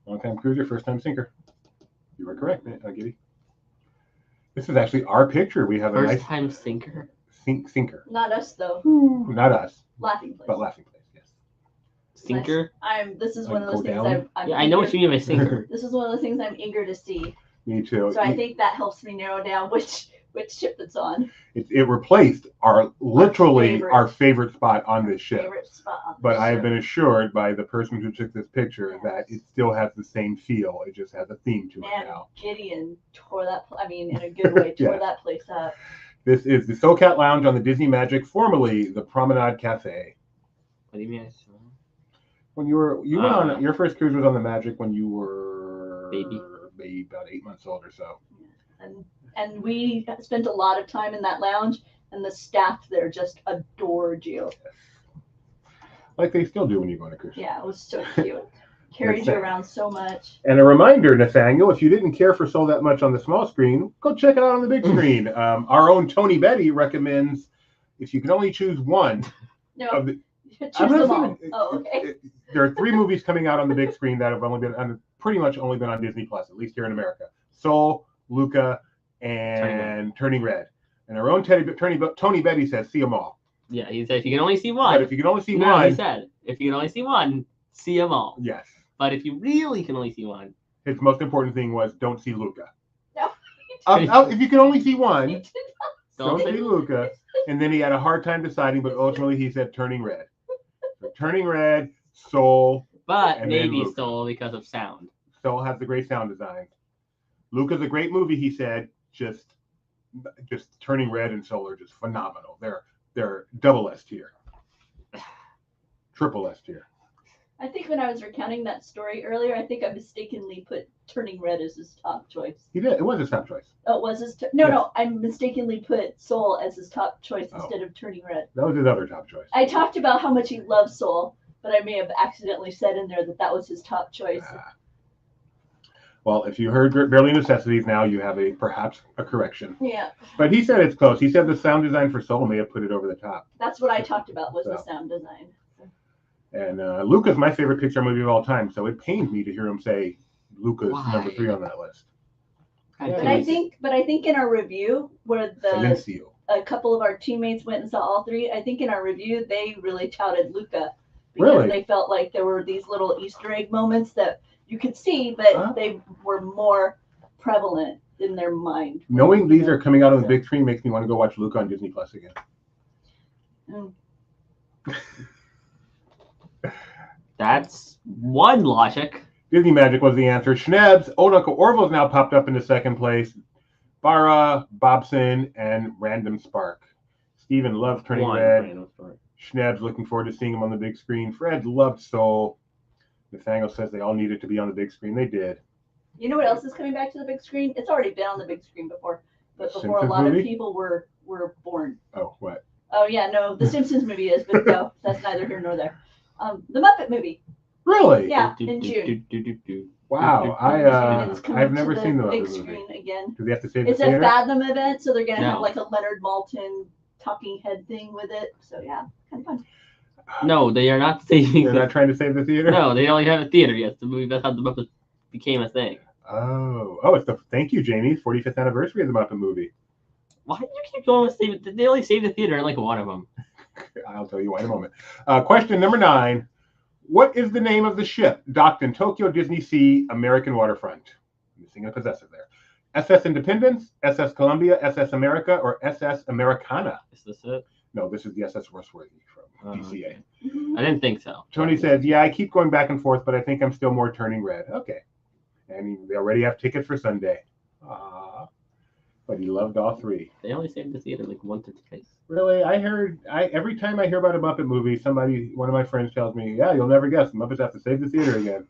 Long time cruiser, first time sinker. You were correct, Giddy. This is actually our picture. We have a First nice time sinker. sinker. Not us though. Not us, Laughing place. but laughing place. Yes. Sinker? This is Like one of those go things down? I'm Yeah, I know what eager- you mean by sinker. This is one of those things I'm eager to see. Me too. So I think that helps me narrow down which ship it's on. it replaced our favorite spot on this ship. Favorite spot on But this I have ship. been assured by the person who took this picture that it still has the same feel. It just has a theme to it Man, now. Gideon tore that. In a good way, tore Yeah. that place up. This is the Soul Cat Lounge on the Disney Magic, formerly the Promenade Cafe. What do you mean? When you went on your first cruise was on the Magic when you were Baby. about 8 months old or so. And we spent a lot of time in that lounge, and the staff there just adored you. Like they still do when you go on a cruise. Yeah, it was so cute. Carried you around so much. And a reminder, Nathaniel, if you didn't care for Soul that much on the small screen, go check it out on the big screen. Our own Tony Betty recommends if you can only choose one No, of the. choose I'm not them all. saying- Oh, okay. There are 3 movies coming out on the big screen that have only been pretty much only been on Disney Plus, at least here in America. Soul, Luca, and Turning Red. And our own Tony Betty says, see them all. Yeah, he said if you can only see But one. if you can only see No, one, he said if you can only see one, see them all. yes. But if you really can only see one, His most important thing was don't see Luca. No. If you can only see one, He did don't see Luca. And then he had a hard time deciding, but ultimately he said Turning Red. So Turning Red, Soul. but And then maybe Luca. Soul because of sound. Soul has the great sound design. Luca's a great movie, he said. Just Turning Red and Soul are just phenomenal. They're double S tier. Triple S tier. I think when I was recounting that story earlier, I think I mistakenly put Turning Red as his top choice. He did. It was his top choice. Oh, it was his Yes. no, I mistakenly put Soul as his top choice Oh. instead of Turning Red. That was his other top choice. I talked about how much he loves Soul, but I may have accidentally said in there that was his top choice. Well, if you heard Barely Necessities now, you have perhaps a correction. Yeah, But he said it's close. He said the sound design for Soul may have put it over the top. that's what I talked about was the So. sound design. And Luca's my favorite Pixar movie of all time, so it pained me to hear him say Luca's Why? number 3 on that list. But I think in our review, where Silencio. a couple of our teammates went and saw all 3, I think in our review they really touted Luca because Really? they felt like there were these little Easter egg moments that you could see, but they were more prevalent in their mind. Knowing these are coming out on the big screen makes me want to go watch Luca on Disney Plus again. Mm. That's one logic. Disney Magic was the answer. Schnebs, Old Uncle Orville's now popped up into second place. Barra, Bobson, and Random Spark. Steven loves Turning One Red. random story. Schnebs looking forward to seeing him on the big screen. Fred loved Soul. Nathaniel says they all needed to be on the big screen. They did. You know what else is coming back to the big screen? It's already been on the big screen before, but The before a Simpsons lot movie? of people were born. Oh, what? Oh yeah, no, the Simpsons movie is, but no, that's neither here nor there. The Muppet movie, Really? yeah, in June. Wow. It's coming I've to never seen the big Muppet movie. screen again. Do they have to save It's the a theater? Fathom event, so they're gonna No. have like a Leonard Maltin talking head thing with it. So yeah, kind of fun. No, they are not saving. They're not trying to save the theater? No, they only have a theater yet. The movie that's how the Muppets became a thing. Oh, it's thank you, Jamie. 45th anniversary of the Muppet movie. Why do you keep going with save it? They only saved the theater in like one of them. I'll tell you why in a moment. Question number 9. What is the name of the ship docked in Tokyo Disney Sea American waterfront? Missing a possessive there. SS Independence, SS Columbia, SS America, or SS Americana? Is this it? No, this is the SS Worthworthy from DCA. I didn't think so. Tony says, yeah, I keep going back and forth, but I think I'm still more turning red. Okay. And they already have tickets for Sunday. But he loved all three. They only saved the theater like once or twice. Really? Every time I hear about a Muppet movie, one of my friends tells me, yeah, you'll never guess. The Muppets have to save the theater again.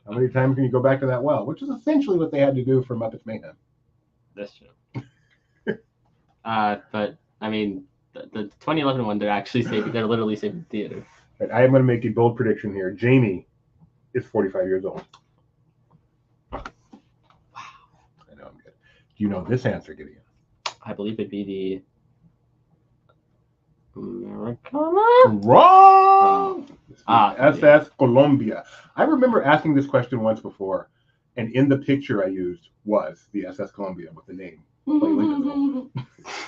How many times can you go back to that well? Which is essentially what they had to do for Muppets Mayhem. That's true. But, I mean, the 2011 one, they're literally saving the theater. Right, I am going to make a bold prediction here. Jamie is 45 years old. Wow. I know I'm good. Do you know this answer, Gideon? I believe it'd be the Americana? Wrong! SS yeah. Colombia. I remember asking this question once before, and in the picture I used was the SS Colombia with the name.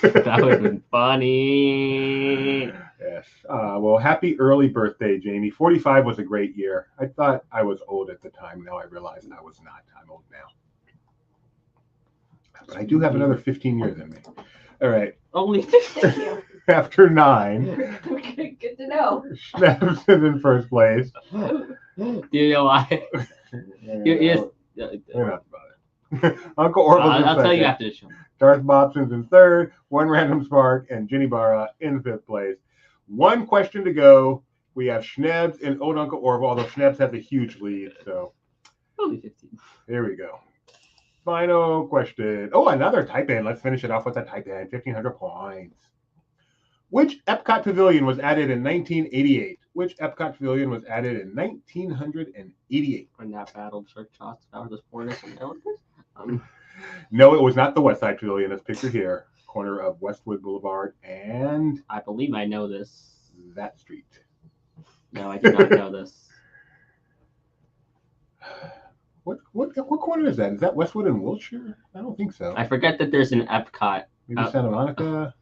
That would have been funny. Yes. Well, happy early birthday, Jamie. 45 was a great year. I thought I was old at the time. Now I realize I was not. I'm old now. But I do have another 15 years in me. All right. Only Thank you. After 9, Good to know. Schnaps is in first place. Do you know why? We're not about it. Uncle Orville's in I'll tell you second. after the show. Darth Bobson's in third. One Random Spark and Ginny Barra in fifth place. One question to go. We have Schnebs and Old Uncle Orville, although Schnebs has a huge lead. So Only 15. here we go. Final question. Oh, another type in. Let's finish it off with a type in. 1,500 points. Which Epcot Pavilion was added in 1988? Which Epcot Pavilion was added in 1988? When that battled Shark Shots, Power the Sporners, and Elephants? No, it was not the West Side Pavilion. It's pictured here. Corner of Westwood Boulevard and I believe I know this. that street. No, I do not know this. What corner is that? Is that Westwood and Wilshire? I don't think so. I forget that there's an Epcot. Maybe Santa Monica.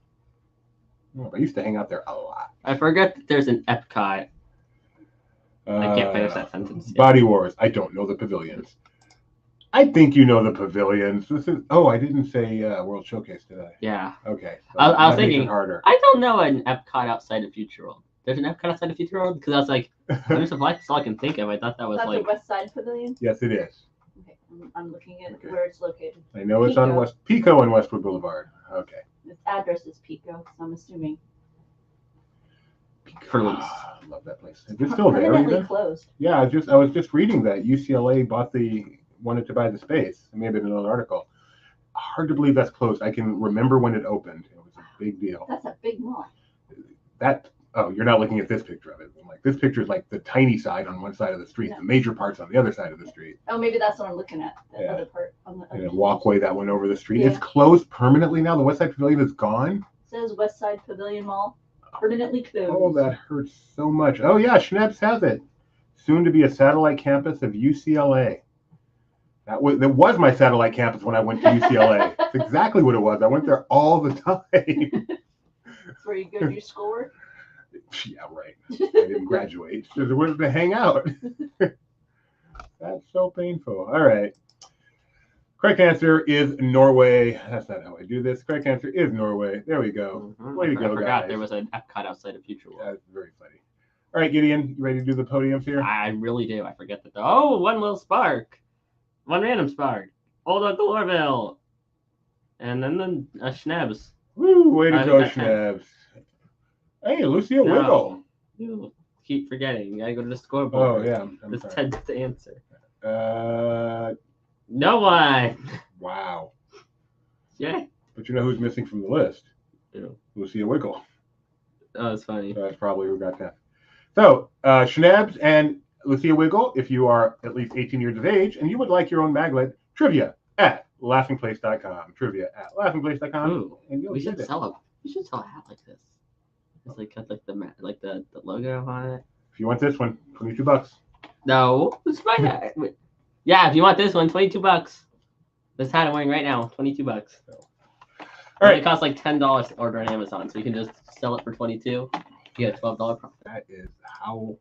Oh, I used to hang out there a lot. I forget that there's an Epcot. I can't finish that sentence. Yet. Body Wars. I don't know the pavilions. I think you know the pavilions. I didn't say World Showcase, did I? Yeah. Okay. So I was that makes thinking, it harder. I don't know an Epcot outside of Future World. There's an Epcot outside of Future World? Because I was like, that's all I can think of. I thought that was That's like... the West Side Pavilion? Yes, it is. Okay, I'm looking at Okay. where it's located. I know it's on Pico and Westwood Boulevard. Okay. Its address is Pico, so I'm assuming. For Luis. I love that place. Is it still there? Permanently Even? closed. Yeah, I was just reading that UCLA wanted to buy the space. It may have been another article. Hard to believe that's closed. I can remember when it opened. It was a big deal. That's a big mall. You're not looking at this picture of it. Like this picture is like the tiny side on one side of the street, Yeah. the major parts on the other side of the street. Oh, maybe that's what I'm looking at. The Yeah. other part on the And other a walkway that went over the street. Yeah. It's closed permanently now. The West Side Pavilion is gone. says West Side Pavilion Mall, permanently closed. Oh, that hurts so much. Oh yeah, Schneps has it. Soon to be a satellite campus of UCLA. That was my satellite campus when I went to UCLA. That's exactly what it was. I went there all the time. That's where you go do your schoolwork. Yeah, right. I didn't graduate. So there was to hang out. That's so painful. All right. Correct answer is Norway. That's not how I do this. Correct answer is Norway. There we go. Mhm. Way to go, I forgot guys. there was an Epcot outside of Future World. That's very funny. All right, Gideon, you ready to do the podiums here? I really do. I forget that. Oh, one little spark. One random spark. Old Uncle Orville. And then the Schnebs. Woo, way to go, I- Schnebs. Hey, Lucia Wiggle. You keep forgetting. You gotta go to the scoreboard. Oh, yeah. I'm This sorry. Ted's the answer. No one. Wow. Yeah. But you know who's missing from the list? Ew. Lucia Wiggle. That was funny. So that's probably who got that. So, Schnebs and Lucia Wiggle, if you are at least 18 years of age and you would like your own maglet, trivia at laughingplace.com. Trivia at laughingplace.com. Ooh, And you'll we get should it. sell a hat like this. It's like got like the logo on it. If you want this one, $22. No, it's my hat. Yeah, if you want this one, $22. This hat I'm wearing right now, $22. All right. It costs like $10 to order on Amazon, so you can just sell it for $22. You get a $12 profit. That is how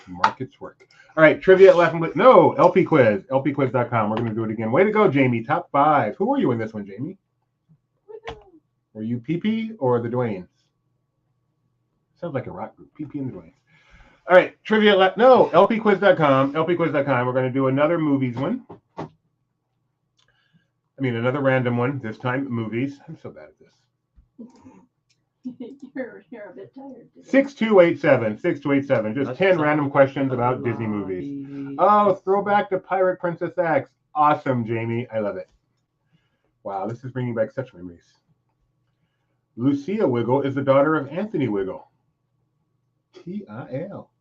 markets work. All right, trivia at Laughing Place. No, LP quiz, lpquiz.com. We're going to do it again. Way to go, Jamie. Top 5. Who were you in this one, Jamie? Were you PP or the Dwaynes? Sounds like a rock group. PP and the Dwaynes. All right, trivia. No, lpquiz.com. lpquiz.com. We're going to do another movies one. I mean, another random one. This time, movies. I'm so bad at this. You're a bit tired today. 6287. 6287. Just That's 10 all random questions about Disney movies. Oh, throwback to Pirate Princess X. Awesome, Jamie. I love it. Wow, this is bringing back such memories. Lucia Wiggle is the daughter of Anthony Wiggle. T-I-L.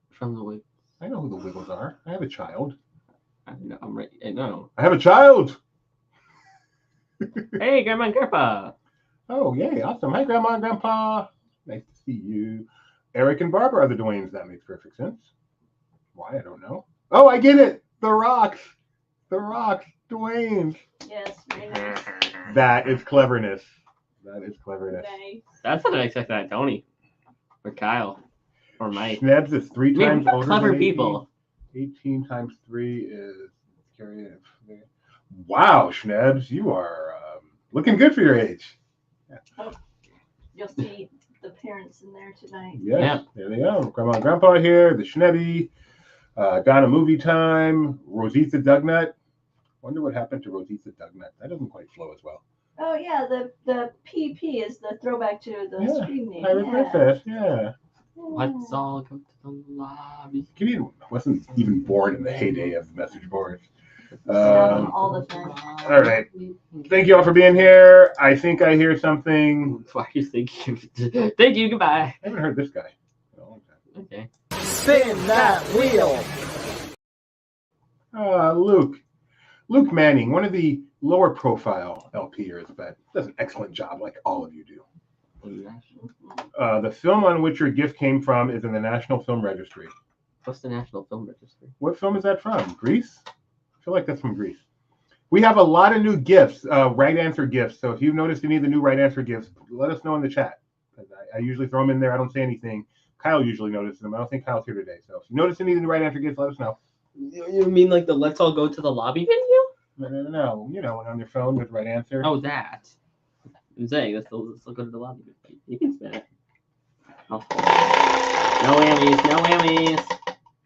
From the Wiggles. I know who the Wiggles are. I have a child. I know. I'm right. I know. I have a child. Hey, Grandma and Grandpa. Oh, yay. Awesome. Hi, Grandma and Grandpa. Nice to see you. Eric and Barbara are the Dwaynes. That makes perfect sense. Why? I don't know. Oh, I get it. The Rocks. The Rocks. Dwaynes. Yes, very nice. That is cleverness. That is cleverness. Nice. That's what I expect that Tony. Or Kyle. Or Mike. Schnebs is 3 times older clever than 18. people. 18 times 3 is... Wow, Schnebs. You are looking good for your age. Oh, you'll see the parents in there tonight. Yes, Yeah. There they go. Grandma and Grandpa here, the Schnebby, Donna Movie Time, Rosita Dugnut. Wonder what happened to Rosita Dugnut. That doesn't quite flow as well. Oh yeah, the PP is the throwback to the stream name. Pirate Princess, yeah. Let's all go to the lobby. Gideon wasn't even born in the heyday of the message boards. All the time. All right. Thank you all for being here. I think I hear something. Why are you thinking? Thank you. Goodbye. I haven't heard this guy in a long time. Okay. Spin that wheel. Luke Manning, one of the lower profile LPers, but does an excellent job like all of you do. The film on which your gift came from is in the National Film Registry. What's the National Film Registry? What film is that from? Greece? I feel like that's from Greece. We have a lot of new gifts, right answer gifts. So if you've noticed any of the new right answer gifts, let us know in the chat. I usually throw them in there. I don't say anything. Kyle usually notices them. I don't think Kyle's here today. So if you notice any of the new right answer gifts, let us know. You mean like the Let's All Go to the Lobby video? No. You know, when on your phone with the right answer. Oh, that. I'm saying let's all go to the lobby. You can spin it. Oh. No whammies. No whammies.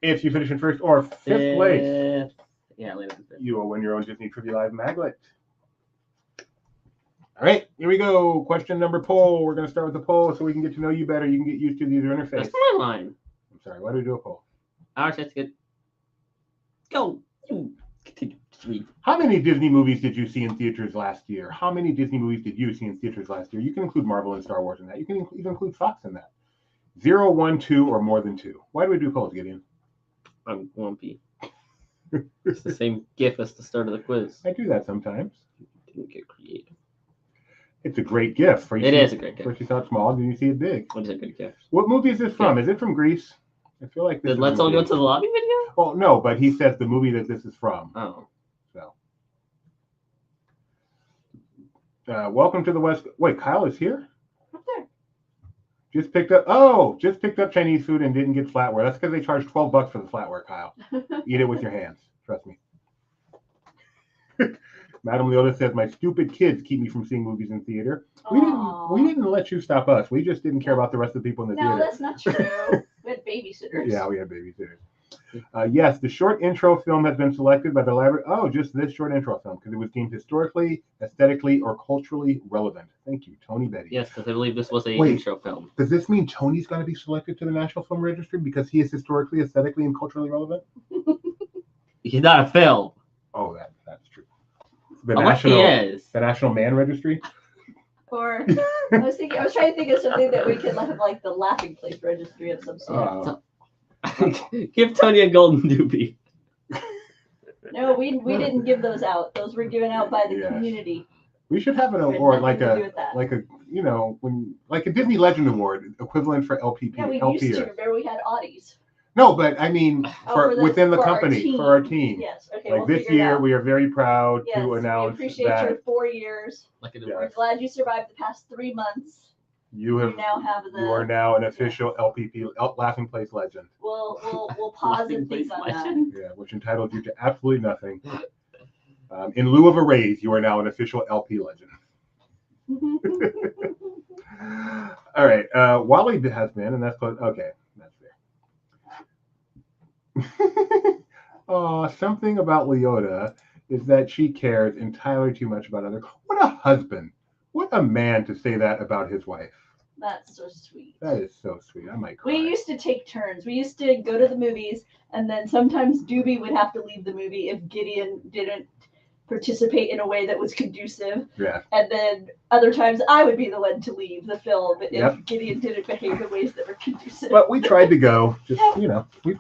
If you finish in first or fifth place, yeah, later. you will win your own Disney Trivia Live maglet. All right, here we go. Question number poll. We're going to start with the poll so we can get to know you better. You can get used to the user interface. That's my line. I'm sorry. Why do we do a poll? Ours has to get. Go. You continue to read. How many Disney movies did you see in theaters last year? How many Disney movies did you see in theaters last year? You can include Marvel and Star Wars in that. You can even include Fox in that. 0, 1, 2, or more than 2. Why do we do polls, Gideon? I'm grumpy. It's the same GIF as the start of the quiz. I do that sometimes. Didn't get creative. It's a great gift. It is a great gift. First you saw it small, then you see it big. What is a good gift? What movie is this from? Is it from Greece? I feel like this Did is Let's a All Go movie. to the Lobby video? Well, no, but he says the movie that this is from. Oh. So, welcome to the West. Wait, Kyle is here? Up there. Just picked up Chinese food and didn't get flatware. That's because they charge $12 for the flatware, Kyle. Eat it with your hands. Trust me. Madam Leota says, my stupid kids keep me from seeing movies in theater. We didn't let you stop us. We just didn't care about the rest of the people in the No, theater. that's not true. We had babysitters. Yeah, we had babysitters. Yes, the short intro film has been selected by the library. Oh, just this short intro film because it was deemed historically, aesthetically, or culturally relevant. Thank you, Tony Betty. Yes, because I believe this was a Wait. intro film. Does this mean Tony's going to be selected to the National Film Registry because he is historically, aesthetically, and culturally relevant? He's not a film. Oh, that's true. The Unless he is. The National Man Registry. Or I was trying to think of something that we could have like the laughing place registry of some sort. Give Tony a golden doobie. No, we didn't give those out. Those were given out by the Yes. community. We should have an Had award nothing to do like with that. a Disney Legend Award equivalent for LPP. Yeah, we used to. Remember we had Audis. No, but I mean within the for our company team. for our team. Yes. Okay. Like we'll this figure it year, out. we are very proud Yes, to we announce appreciate that your 4 years. Like Yeah. We're glad you survived the past 3 months. you now have the. you are now an official LPP Laughing Place legend. We'll pause and think on that. Yeah, which entitles you to absolutely nothing. In lieu of a raise, you are now an official LP legend. All right. Wally has been, and that's close. Okay, that's fair. Something about Leota is that she cares entirely too much about others. What a husband. What a man to say that about his wife. That's so sweet. That is so sweet. I might cry. We used to take turns. We used to go to the movies, and then sometimes Doobie would have to leave the movie if Gideon didn't participate in a way that was conducive. Yeah. And then other times I would be the one to leave the film if Yep. Gideon didn't behave in ways that were conducive. But we tried to go. Just,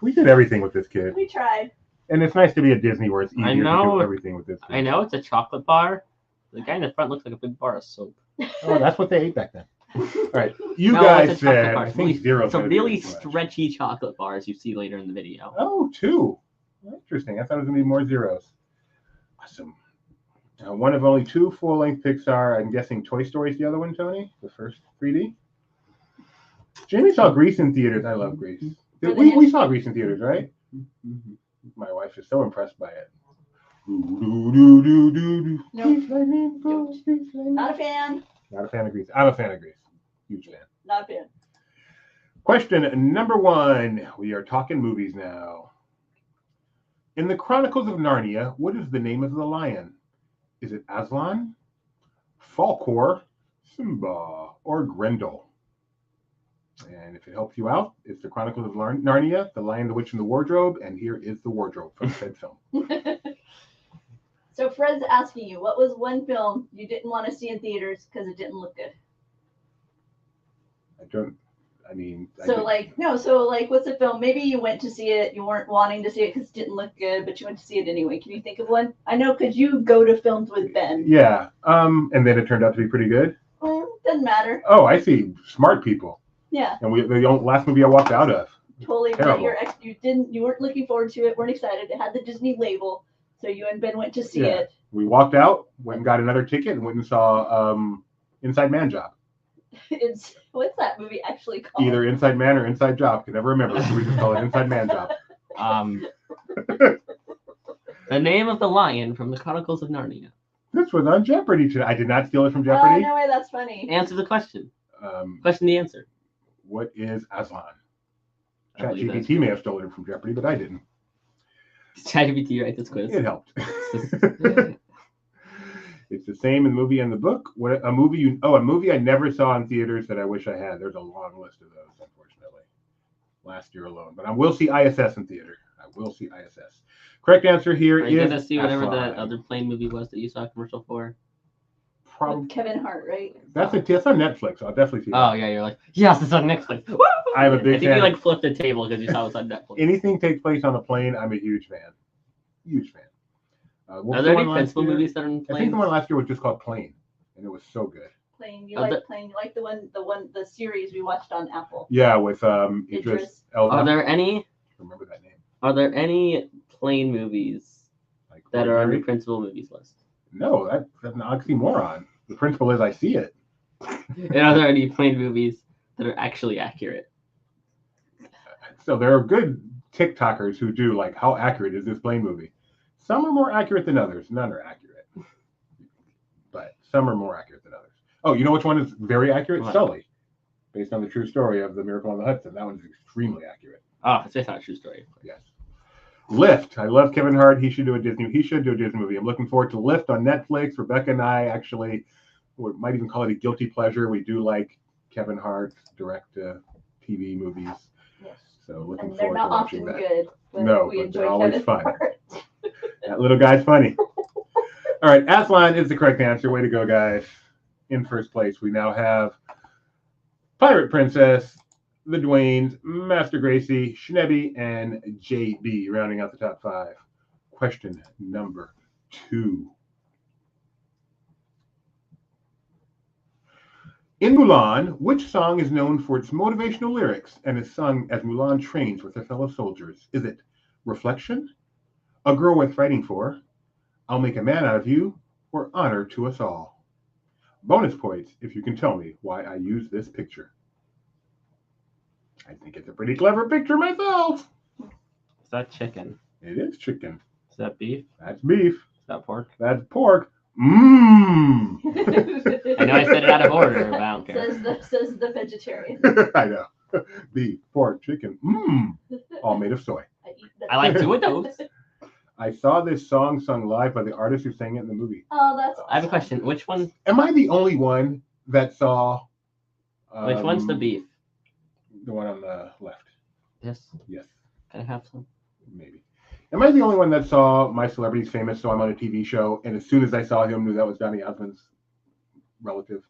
we did everything with this kid. We tried. And it's nice to be at Disney where it's easier to do everything with this kid. I know it's a chocolate bar. The guy in the front looks like a big bar of soap. Oh, that's what they ate back then. All right. You No, guys it's a chocolate said, bar. I think zero. It's a really stretchy chocolate bar, as you see later in the video. Oh, two. Interesting. I thought it was going to be more zeros. Awesome. One of only two full-length Pixar. I'm guessing Toy Story's the other one, Tony? The first 3D? Jamie saw Grease in theaters. I love Grease. We saw Grease in theaters, right? My wife is so impressed by it. Nope. Not a fan. Not a fan of Grease. I'm a fan of Grease. Huge fan. Not a fan. Question number 1. We are talking movies now. In the Chronicles of Narnia, what is the name of the lion? Is it Aslan, Falkor, Simba, or Grendel? And if it helps you out, it's the Chronicles of Narnia, The Lion, the Witch, and the Wardrobe, and here is the wardrobe from said film. So Fred's asking you, what was one film you didn't want to see in theaters because it didn't look good? What's a film? Maybe you went to see it, you weren't wanting to see it because it didn't look good, but you went to see it anyway. Can you think of one? I know, because you go to films with Ben. Yeah, and then it turned out to be pretty good. Doesn't matter. Oh, I see. Smart people. Yeah. And the last movie I walked out of. Totally. Terrible. You weren't looking forward to it, weren't excited. It had the Disney label, so you and Ben went to see it. We walked out, went and got another ticket, and went and saw Inside Man Job. What's that movie actually called? Either Inside Man or Inside Job. Can never remember. So we just call it Inside Man Job. The name of the lion from the Chronicles of Narnia. This was on Jeopardy today. I did not steal it from Oh, Jeopardy. no way, that's funny. Answer the question. Question the answer. What is Aslan? I believe that's ChatGPT may have stolen it from Jeopardy, but I didn't. ChatGPT write this quiz. It helped. It's the same in the movie and the book. A movie I never saw in theaters that I wish I had. There's a long list of those, unfortunately. Last year alone. But I will see ISS in theater. I will see ISS. Correct answer here Are you is gonna see whatever Aslan. that other plane movie was that you saw a commercial for? With Kevin Hart, right? That's on Netflix. I'll definitely see that. Oh yeah, you're like, yes, it's on Netflix. Woo! I'm a big I think fan. you like flipped the table because you saw it was on Netflix. Anything takes place on a plane, I'm a huge fan. Huge fan. Are there any principal movies that are on I think planes? the one last year was just called Plane, and it was so good. Plane. You like Plane. You like the series we watched on Apple. Yeah, with Idris Idris Elba. Are there any? Remember that name? Are there any plane movies that are on the principal movies list? No, that's an oxymoron. The principle is I see it. And are there any plane movies that are actually accurate? So there are good TikTokers who do like, how accurate is this plane movie? Some are more accurate than others. None are accurate. But some are more accurate than others. Oh, you know which one is very accurate? What? Sully. Based on the true story of the Miracle on the Hudson. That one's extremely accurate. Oh, it's based on a true story. Yes. Lift. I love Kevin Hart. He should do a Disney movie. I'm looking forward to Lift on Netflix. Rebecca and I actually, we might even call it a guilty pleasure. We do like Kevin Hart direct TV movies. Yes. So looking And they're forward to not watching often that. good. No, we but enjoy they're always Kevin fun. Hart. That little guy's funny. All right, Aslan is the correct answer. Way to go, guys. In first place, we now have Pirate Princess, the Dwaynes, Master Gracie, Schnebby, and JB, rounding out the top 5. Question number 2. In Mulan, which song is known for its motivational lyrics and is sung as Mulan trains with her fellow soldiers? Is it Reflection, A Girl Worth Fighting For, I'll Make a Man Out of You, or Honor to Us All? Bonus points if you can tell me why I use this picture. I think it's a pretty clever picture myself. Is that chicken? It is chicken. Is that beef? That's beef. Is that pork? That's pork. Mmm. I know I said it out of order, but I don't care. says the vegetarian. I know. Beef, pork, chicken. Mmm. All made of soy. I eat that. I like 2 of those. I saw this song sung live by the artist who sang it in the movie. Oh, that's awesome. I have a question. Which one? Am I the only one that saw? Which one's the beef? The one on the left. This. Yes, Can I have some? maybe. Am I the only one that saw My Celebrity's Famous, so I'm on a TV show, and as soon as I saw him, knew that was Donny Osmond's relative?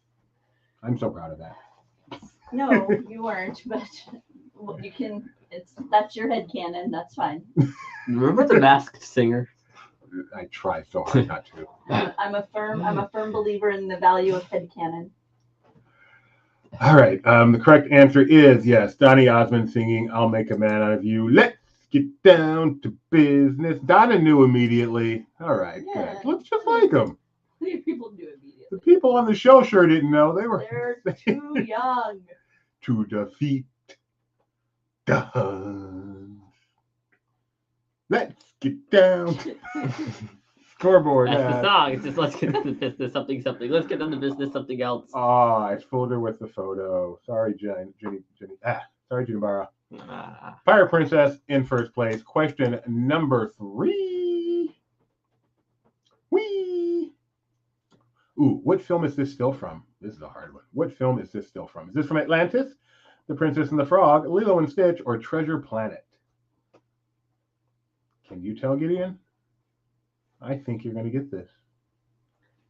I'm so proud of that. No, you weren't, but you can. That's your headcanon. That's fine. Remember the Masked Singer? I try so hard not to. I'm a firm believer in the value of headcanon. All right. The correct answer is yes. Donny Osmond singing "I'll Make a Man Out of You." Let's get down to business. Donna knew immediately. All right, Yeah. good. Looks just like him. People do immediately. The people on the show sure didn't know. They're too young. To defeat the Huns. Let's get down. Scoreboard. That's the song. It's just let's get down to business, something. Let's get down to business, something else. I fooled her with the photo. Sorry, Jenny. Sorry, Junibara. Ah. Fire Princess in first place. Question number 3. Whee! Ooh, what film is this still from? This is a hard one. What film is this still from? Is this from Atlantis, The Princess and the Frog, Lilo and Stitch, or Treasure Planet? Can you tell, Gideon? I think you're going to get this.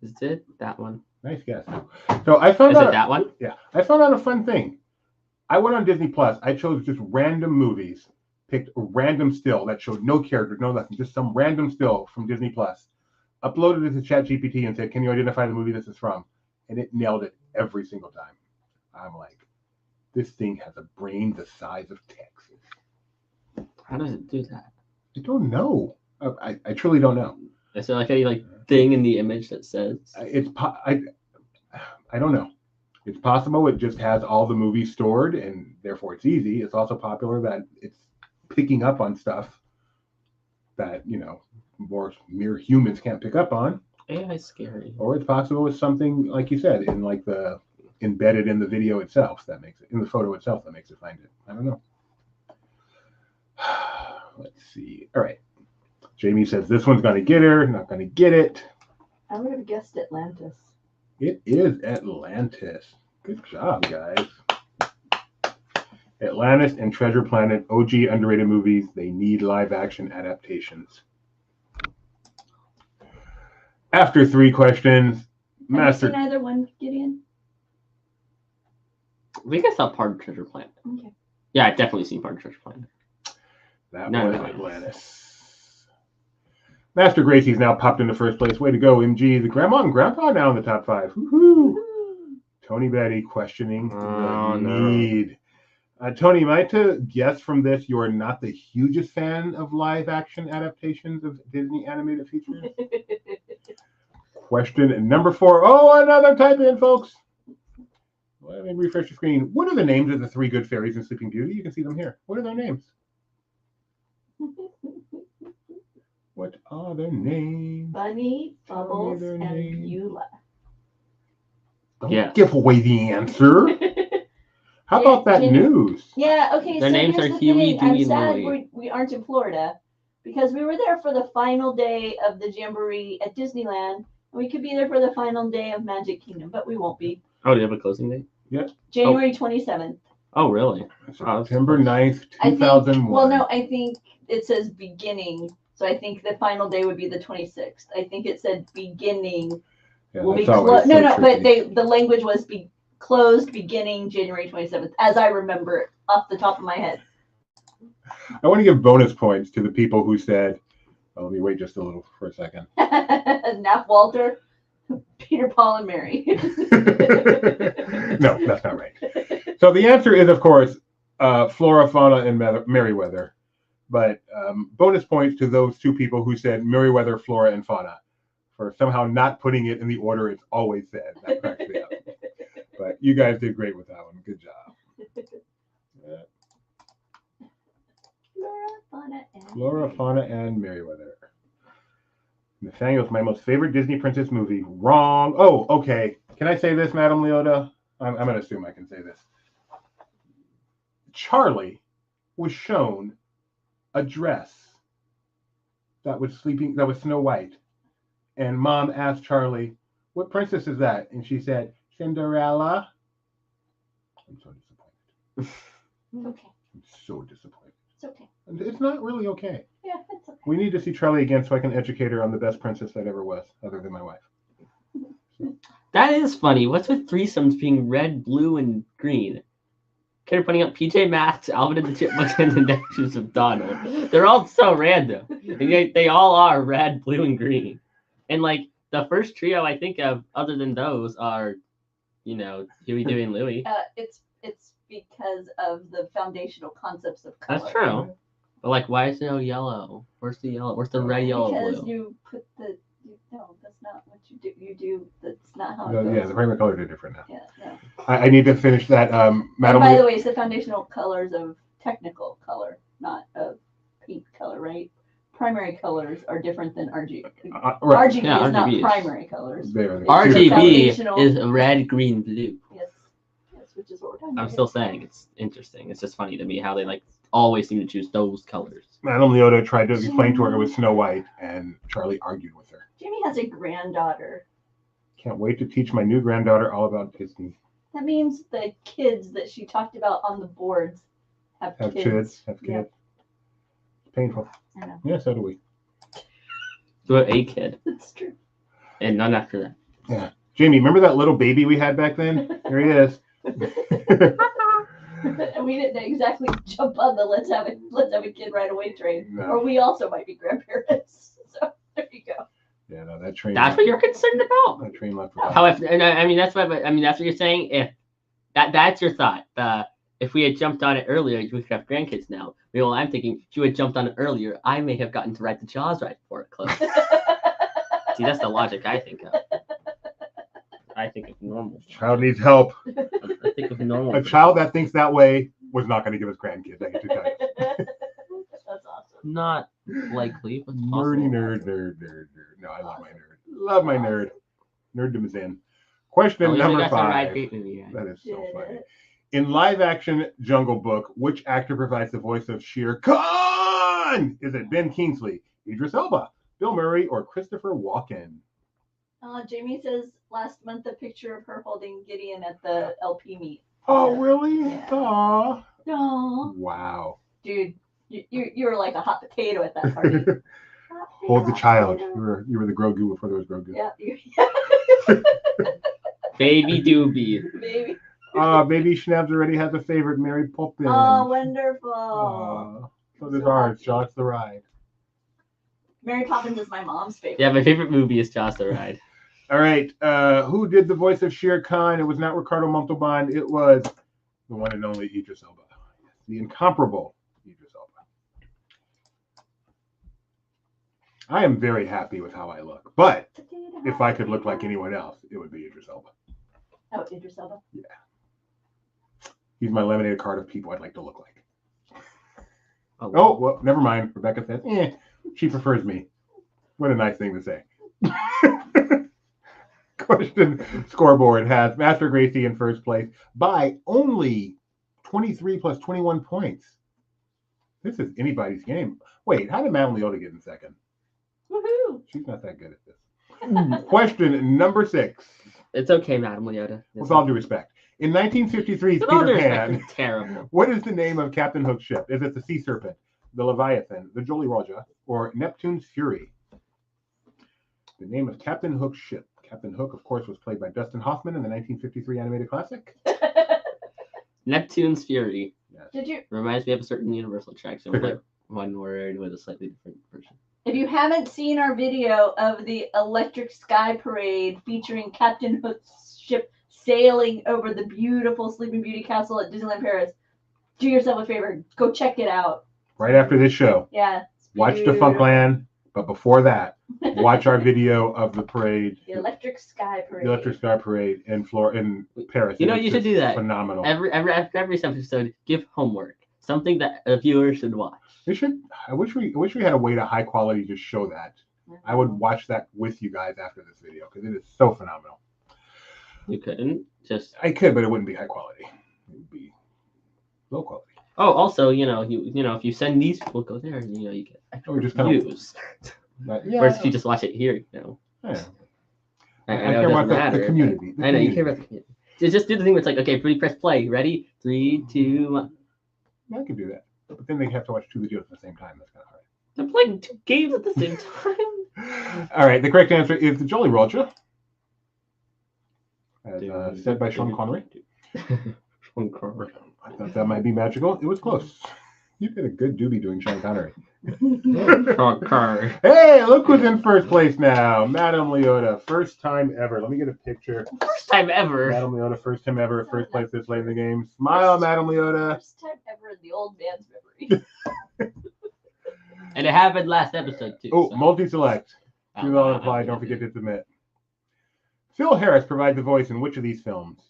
Is it that one? Nice guess. So I found Is out it that one? Yeah, I found out a fun thing. I went on Disney Plus. I chose just random movies, picked a random still that showed no characters, no nothing, just some random still from Disney Plus. Uploaded it to ChatGPT and said, "Can you identify the movie this is from?" And it nailed it every single time. I'm like, this thing has a brain the size of Texas. How does it do that? I don't know. I truly don't know. Is there like any thing in the image that says? I don't know. It's possible it just has all the movies stored and therefore it's easy. It's also popular that it's picking up on stuff that, more mere humans can't pick up on. AI is scary. Or it's possible it's something, like you said, in the embedded in the video itself that makes it, in the photo itself that makes it find it. I don't know. Let's see. All right. Jamie says this one's going to get her, not going to get it. I would have guessed Atlantis. It is Atlantis. Good job, guys. Atlantis and Treasure Planet, OG underrated movies. They need live action adaptations. After 3 questions, Have you seen either one, Gideon? I think I saw part of Treasure Planet. Okay. Yeah, I've definitely seen part of Treasure Planet. That No, was no. Atlantis. Master Gracie's now popped into first place. Way to go, MG. The grandma and grandpa now in the top 5. Woo-hoo. Tony Betty questioning the need. Tony, am I to guess from this you are not the hugest fan of live action adaptations of Disney animated features? Question number 4. Oh, another type in, folks. Let me refresh the screen. What are the names of the 3 good fairies in Sleeping Beauty? You can see them here. What are their names? What are their names? Bunny, Bubbles, their and names. Beulah. Don't give away the answer. How about that news? Yeah, okay, Their so names here's are the Huey, thing. I'm Dewey, and sad Louie. we aren't in Florida because we were there for the final day of the Jamboree at Disneyland, and we could be there for the final day of Magic Kingdom, but we won't be. Oh, do you have a closing date? January 27th. Oh, really? September 9th, I think, 2001. well, no, I think it says beginning, so I think the final day would be the 26th. I think it said beginning Yeah, will be that's always closed. so No, but tricky. the language was closed beginning January 27th, as I remember it off the top of my head. I want to give bonus points to the people who said, let me wait just a little for a second. Nap Walter, Peter, Paul, and Mary. No, that's not right. So the answer is, of course, Flora, Fauna, and Merriweather. But bonus points to those 2 people who said Merriweather, Flora, and Fauna for somehow not putting it in the order it's always said. That cracks me up. But you guys did great with that one. Good job. Flora, Fauna, and Flora, Fauna, and Merriweather. Nathaniel's my most favorite Disney princess movie. Wrong. Oh, okay. Can I say this, Madame Leota? I'm going to assume I can say this. Charlie was shown a dress that was Snow White. And Mom asked Charlie, "What princess is that?" And she said, "Cinderella." I'm so disappointed. It's okay. I'm so disappointed. It's okay. It's not really okay. Yeah, it's okay. We need to see Charlie again so I can educate her on the best princess that ever was, other than my wife. That is funny. What's with threesomes being red, blue, and green? Kid are putting up PJ Masks, Alvin and the Chipmunks, and the Adventures of Donald. They're all so random. And yet they all are red, blue, and green. And like the first trio I think of, other than those, are, Huey, Dewey, and Louie. It's because of the foundational concepts of color. That's true. But like, why is there no yellow? Where's the yellow? Where's the red, yellow, Because blue? you put no, that's not what you do. You do. That's not how it No, goes. yeah, the primary colors are different now. Yeah, no. I need to finish that. And Madam. by the way, it's the foundational colors of technical color, not of paint color, right? Primary colors are different than RGB. Right. RGB Yeah, is not RGB is- primary colors. They are the- RGB Foundational. is red, green, blue. Yes, which is what we're talking I'm about. still saying it's interesting. It's just funny to me how they like always seem to choose those colors. Madame Leota tried to explain to her it was Snow White, and Charlie argued with her. Jamie has a granddaughter. Can't wait to teach my new granddaughter all about Disney. That means the kids that she talked about on the boards have Have kids. kids. Have kids. Yeah. It's painful. I know. Yeah, so do we. So a kid That's true. and none after that. Jamie, remember that little baby we had back then? Here he is. And we didn't exactly jump on the let's have a kid right away train. No. Or we also might be grandparents. So there you go. Yeah, no, that train. That's what you're concerned about. That train left. without- However, and I mean that's what that's what you're saying. If that's your thought. If we had jumped on it earlier, we could have grandkids now. Well, I'm thinking if you had jumped on it earlier, I may have gotten to ride the Jaws ride before it closed. See, that's the logic I think of. I think of normal. Child needs help. I think of normal. A child that thinks that way was not going to give us grandkids. I hate to tell you. That's awesome. Not likely, but possible. Nerdy nerd. No, I love my nerd. Love my nerd. Nerddom is in. Question Oh, we only number got to ride 5. Great Movie, right? That is so Yeah. funny. In live action Jungle Book, which actor provides the voice of Shere Khan? Is it Ben Kingsley, Idris Elba, Bill Murray, or Christopher Walken? Jamie says last month a picture of her holding Gideon at the LP meet. Oh, really? Yeah. Aw. No, Wow. dude, you were like a hot potato at that party. Hold the Hot child. potato. You were the Grogu before there was Grogu. Yeah, Baby Doobie. baby. Baby Schnabs already has a favorite, Mary Poppins. Oh, wonderful. So does So ours, happy. Josh the Ride. Mary Poppins is my mom's favorite. Yeah, my favorite movie is Jaws the Ride. All right. Who did the voice of Shere Khan? It was not Ricardo Montalban. It was the one and only Idris Elba. The incomparable Idris Elba. I am very happy with how I look. But if I could look like anyone else, it would be Idris Elba. Oh, Idris Elba. He's my laminated card of people I'd like to look like. Oh, Oh, well, never mind. Rebecca said, she prefers me. What a nice thing to say. Question scoreboard has Master Gracie in first place by only 23 plus 21 points. This is anybody's game. Wait, how did Madeline Leota get in second? Woohoo! She's not that good at this. Question number 6. It's okay, Madam Leota. With all due respect. In 1953's With all due Peter respect, Pan, it's terrible. what is the name of Captain Hook's ship? Is it the Sea Serpent, the Leviathan, the Jolly Roger, or Neptune's Fury? The name of Captain Hook's ship. Captain Hook, of course, was played by Dustin Hoffman in the 1953 animated classic. Neptune's Fury. Yes. Did you? Reminds me of a certain Universal attraction, like one word with a slightly different version. If you haven't seen our video of the Electric Sky Parade featuring Captain Hook's ship sailing over the beautiful Sleeping Beauty Castle at Disneyland Paris, do yourself a favor, go check it out. Right after this show, Yeah. it's watch beautiful. Defunctland, but before that, watch our video of the parade, The Electric Sky Parade. the Electric Sky Parade in Paris. You know, It is you should just do that. Phenomenal. Every episode, give homework. Something that a viewer should watch. We should. I wish we had a way to high quality just show that. I would watch that with you guys after this video because it is so phenomenal. You couldn't just. I could, but it wouldn't be high quality. It would be low quality. Oh, also, if you send these people go there, you get extra just kind of- views. Yeah, Whereas if you just watch it here, yeah. I I know care it about doesn't matter. the community. I know you care about the community. Just do the thing where it's like, okay, everybody press play. Ready? 3, 2, 1. I could do that, but then they have to watch 2 videos at the same time. That's kind of hard. I'm playing 2 games at the same time. All right, the correct answer is the Jolly Roger, as said by Sean Connery. Sean Connery. I thought that might be magical. It was close. You did a good doobie doing Sean Connery. Sean Connery. Hey, look who's in first place now. Madame Leota, first time ever. Let me get a picture. First time ever. Madame Leota, first time ever, first place this late in the game. Smile, Madame Leota. First time ever in the old man's memory. And it happened last episode too. Oh, so. multi-select. Oh, Do all wow. apply. Don't forget to submit. Phil Harris provides the voice in which of these films?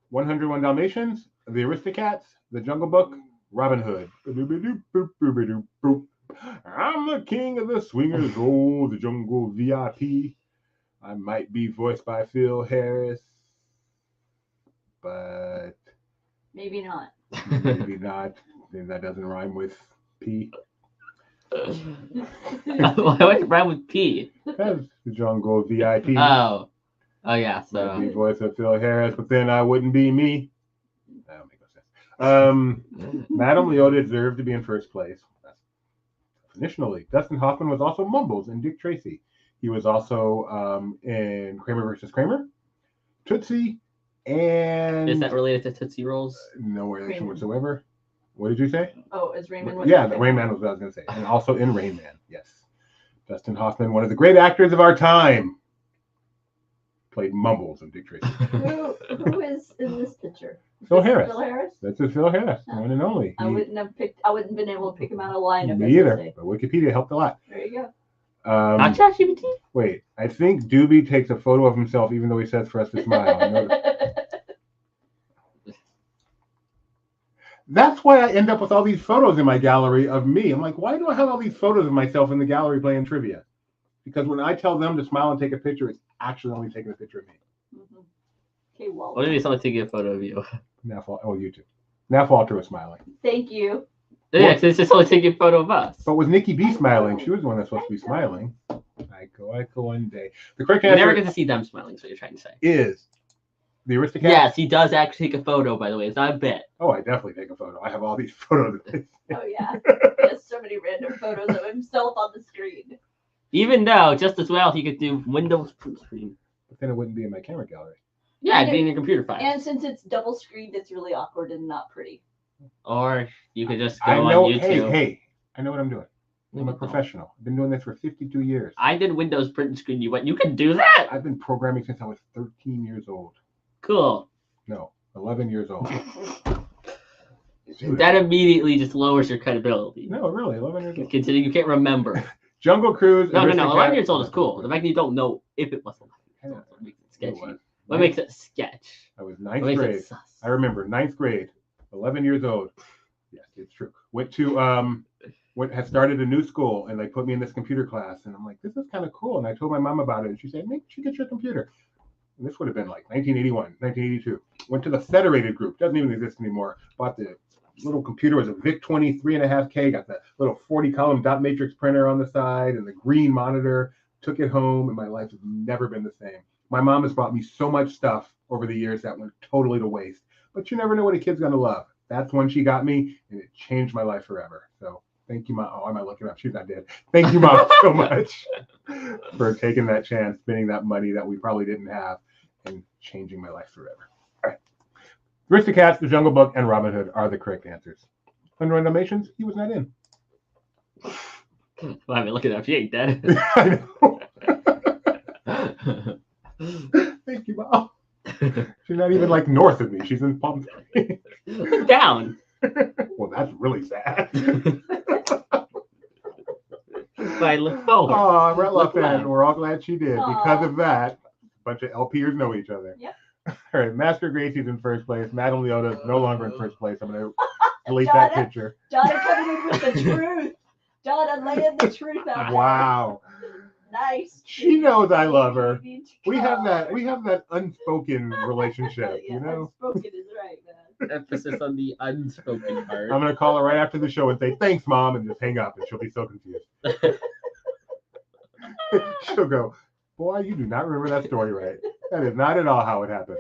101 Dalmatians, The Aristocats, The Jungle Book, Robin Hood. I'm the king of the swingers, oh, the jungle VIP. I might be voiced by Phil Harris, but Maybe not. maybe not. Then that doesn't rhyme with P. Why would it rhyme with P? That's the jungle VIP. Oh yeah. Might So be voice of Phil Harris, but then I wouldn't be me. That don't make no sense. Madame Leota deserved to be in first place. Initially, Dustin Hoffman was also Mumbles in Dick Tracy. He was also in Kramer versus Kramer, Tootsie, and is that related to Tootsie Rolls? no relation Kramer. whatsoever. What did you say? Oh, is Raymond? Yeah, the Rain Man was what I was going to say, and also in Rain Man. Yes, Dustin Hoffman, one of the great actors of our time, played Mumbles in Dick Tracy. Who is in this picture? Phil Is it Harris. Phil Harris? That's his Phil Harris, one and only. I wouldn't have been able to pick him out of line. Me either, but Wikipedia helped a lot. There you go. Not ChatGPT. Wait, I think Doobie takes a photo of himself even though he says for us to smile. I know that. That's why I end up with all these photos in my gallery of me. I'm like, why do I have all these photos of myself in the gallery playing trivia? Because when I tell them to smile and take a picture, it's actually only taking a picture of me. Mhm. Okay, well, What if it's only taking a photo of you? YouTube. Now Walter was smiling. thank you. Yeah, 'cause it's just only taking a photo of us. But with Nikki B smiling, she was the one that's supposed to be smiling. I go one day. The correct You answer never get to see them smiling. Is what you're trying to say? is the Aristocats. Yes, he does actually take a photo. By the way, it's not a bit. Oh, I definitely take a photo. I have all these photos. Oh yeah, he has so many random photos of himself on the screen. Even though, just as well, he could do Windows print screen. But then it wouldn't be in my camera gallery. Yeah, And it'd be in your computer file. And since it's double screened, it's really awkward and not pretty. Or you could just go I know. on YouTube. Hey, I know what I'm doing. I'm a professional. I've been doing this for 52 years. I did Windows print and screen. You can do that? I've been programming since I was 13 years old. Cool. No, 11 years old. That immediately just lowers your credibility. No, really, 11 years old. Considering you can't remember. Jungle Cruise. No. 11 Aristocats- years old is cool. The fact that you don't know if it was 11 years old what makes it It sketchy. was. What makes it sketch? I was What ninth makes grade. it sus? I remember 9th grade, 11 years old. Yes, it's true. Had started a new school and they put me in this computer class and I'm like, this is kind of cool. And I told my mom about it and she said, make sure you get your computer. And this would have been like 1981, 1982. Went to the Federated Group, doesn't even exist anymore. Bought the little computer, it was a VIC-20 3.5K, got the little 40-column dot matrix printer on the side and the green monitor. Took it home and my life has never been the same. My mom has bought me so much stuff over the years that went totally to waste. But you never know what a kid's going to love. That's when she got me, and it changed my life forever. So thank you, Mom. Oh, I might look it up. She's not dead. Thank you, Mom, so much for taking that chance, spending that money that we probably didn't have, and changing my life forever. All right. Aristocats, The Jungle Book, and Robin Hood are the correct answers. Under Animations, he was not in. Well, I mean, look at that. She ain't dead. I know. Thank you, Mom. She's not even like north of me. She's in Palm Springs. Look down. Well, that's really sad. But I look forward. Oh, Brett Look Luffin. left. We're all glad she did. Aw. Because of that, a bunch of LPers know each other. Yep. All right, Master Gracie's in first place. Madame Leota is no longer in first place. I'm going to delete Donna. that picture. Donna coming in with the truth. Donna laying the truth out there. Wow. Nice. She knows I love her. Baby We have car. that unspoken relationship, Yeah, you know? unspoken is right, man. Emphasis on the unspoken part. I'm gonna call her right after the show and say, thanks, Mom, and just hang up, and she'll be so confused. She'll go, boy, you do not remember that story right. That is not at all how it happened.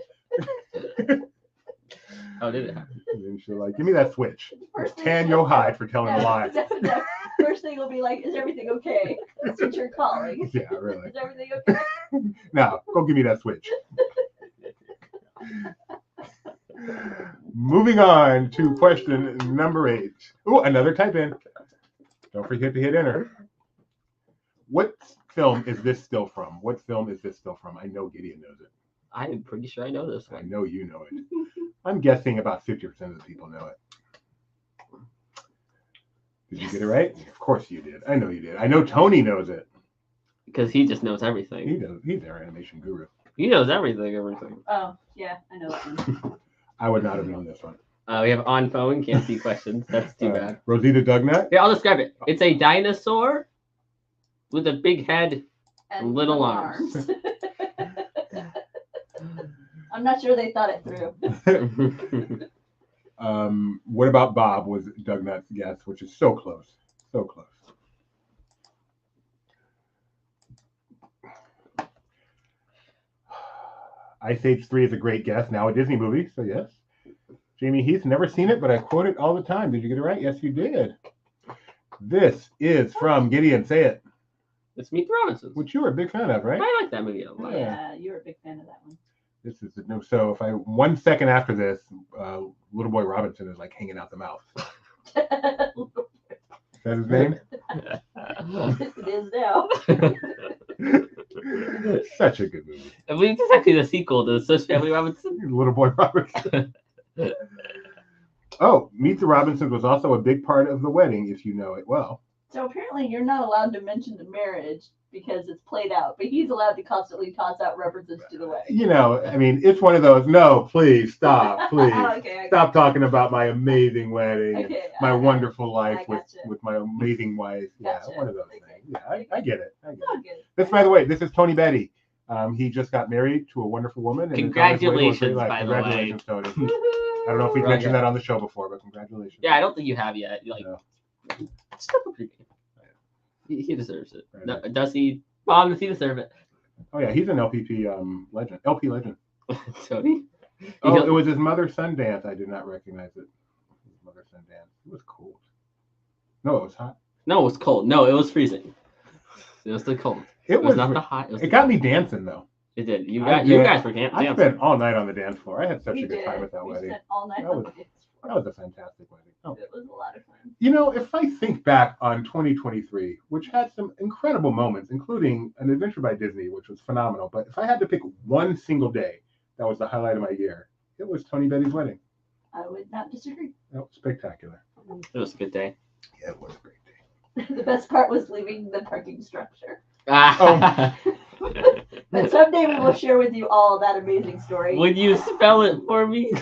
How did it happen? And then she'll like, give me that switch. First thing Tan she'll- your hide for telling a lie. No. First thing will be like, is everything okay? That's what you're calling. Yeah, really. Is everything okay? Now, go give me that switch. Moving on to question number 8. Oh, another type in. Don't forget to hit enter. What film is this still from? What film is this still from? I know Gideon knows it. I'm pretty sure I know this I one. know you know it. I'm guessing about 50% of the people know it. Did you get it right? Of course you did. I know you did. I know Tony knows it. Because he just knows everything. He knows. He's our animation guru. He knows everything. Oh, yeah, I know that one. I would not have known this one. We have on phone, can't see questions. That's too bad. Rosita Dugnut. Here, I'll describe it. It's a dinosaur with a big head. And Little arms. I'm not sure they thought it through. What about Bob was Dugnut's guess, which is so close. So close. Ice Age 3 is a great guess. Now a Disney movie, so yes. Jamie Heath, never seen it, but I quote it all the time. Did you get it right? Yes, you did. This is from Gideon. Say it. It's Meet the Robinsons. Which you were a big fan of, right? I like that movie a lot. Yeah, you're a big fan of that one. This is the new. So if I 1 second after this, Little Boy Robinson is like hanging out the mouth. Is that his name? It is now. Such a good movie. I believe it's actually the sequel to Swiss Family Robinson. Little Boy Robinson. Oh, Meet the Robinsons was also a big part of the wedding, if you know it well. So apparently you're not allowed to mention the marriage because it's played out, but he's allowed to constantly toss out references to the wedding. You know, I mean, it's one of those, no, please, stop, please. Okay, Stop talking about my amazing wedding and Okay, my I- wonderful life I gotcha. with my amazing wife. Yeah, Gotcha. one of those Okay. things. Yeah, I get it. I get it. Oh, good. This, by the way, this is Tony Betty. He just got married to a wonderful woman. And is on his way to a great Congratulations, life. by the way. Congratulations, Tony. I don't know if we've mentioned that on the show before, but congratulations. Yeah, I don't think you have yet. Like, No. step up your game. He deserves it. Right. No, does he? Bob, does he deserve it? Oh yeah, he's an LPP legend. LP legend. Tony? Oh, it was his mother-son dance. I did not recognize it. His mother-son dance. It was cold. No, it was hot. No, it was cold. No, it was freezing. It was the cold. It It was was. not the hot. It, was It the got cold. me dancing though. It did. You I guys did. were I dancing. spent all night on the dance floor. I had such We a good did. time at that We wedding. spent all night That on was- the dance That floor. was a fantastic wedding. Oh. It was a lot of fun. You know, if I think back on 2023, which had some incredible moments, including An Adventure by Disney, which was phenomenal, but if I had to pick one single day that was the highlight of my year, it was Tony Betty's wedding. I would not disagree. That was spectacular. It was a good day. Yeah, it was a great day. The best part was leaving the parking structure. Ah. But someday we will share with you all that amazing story. Would you spell it for me?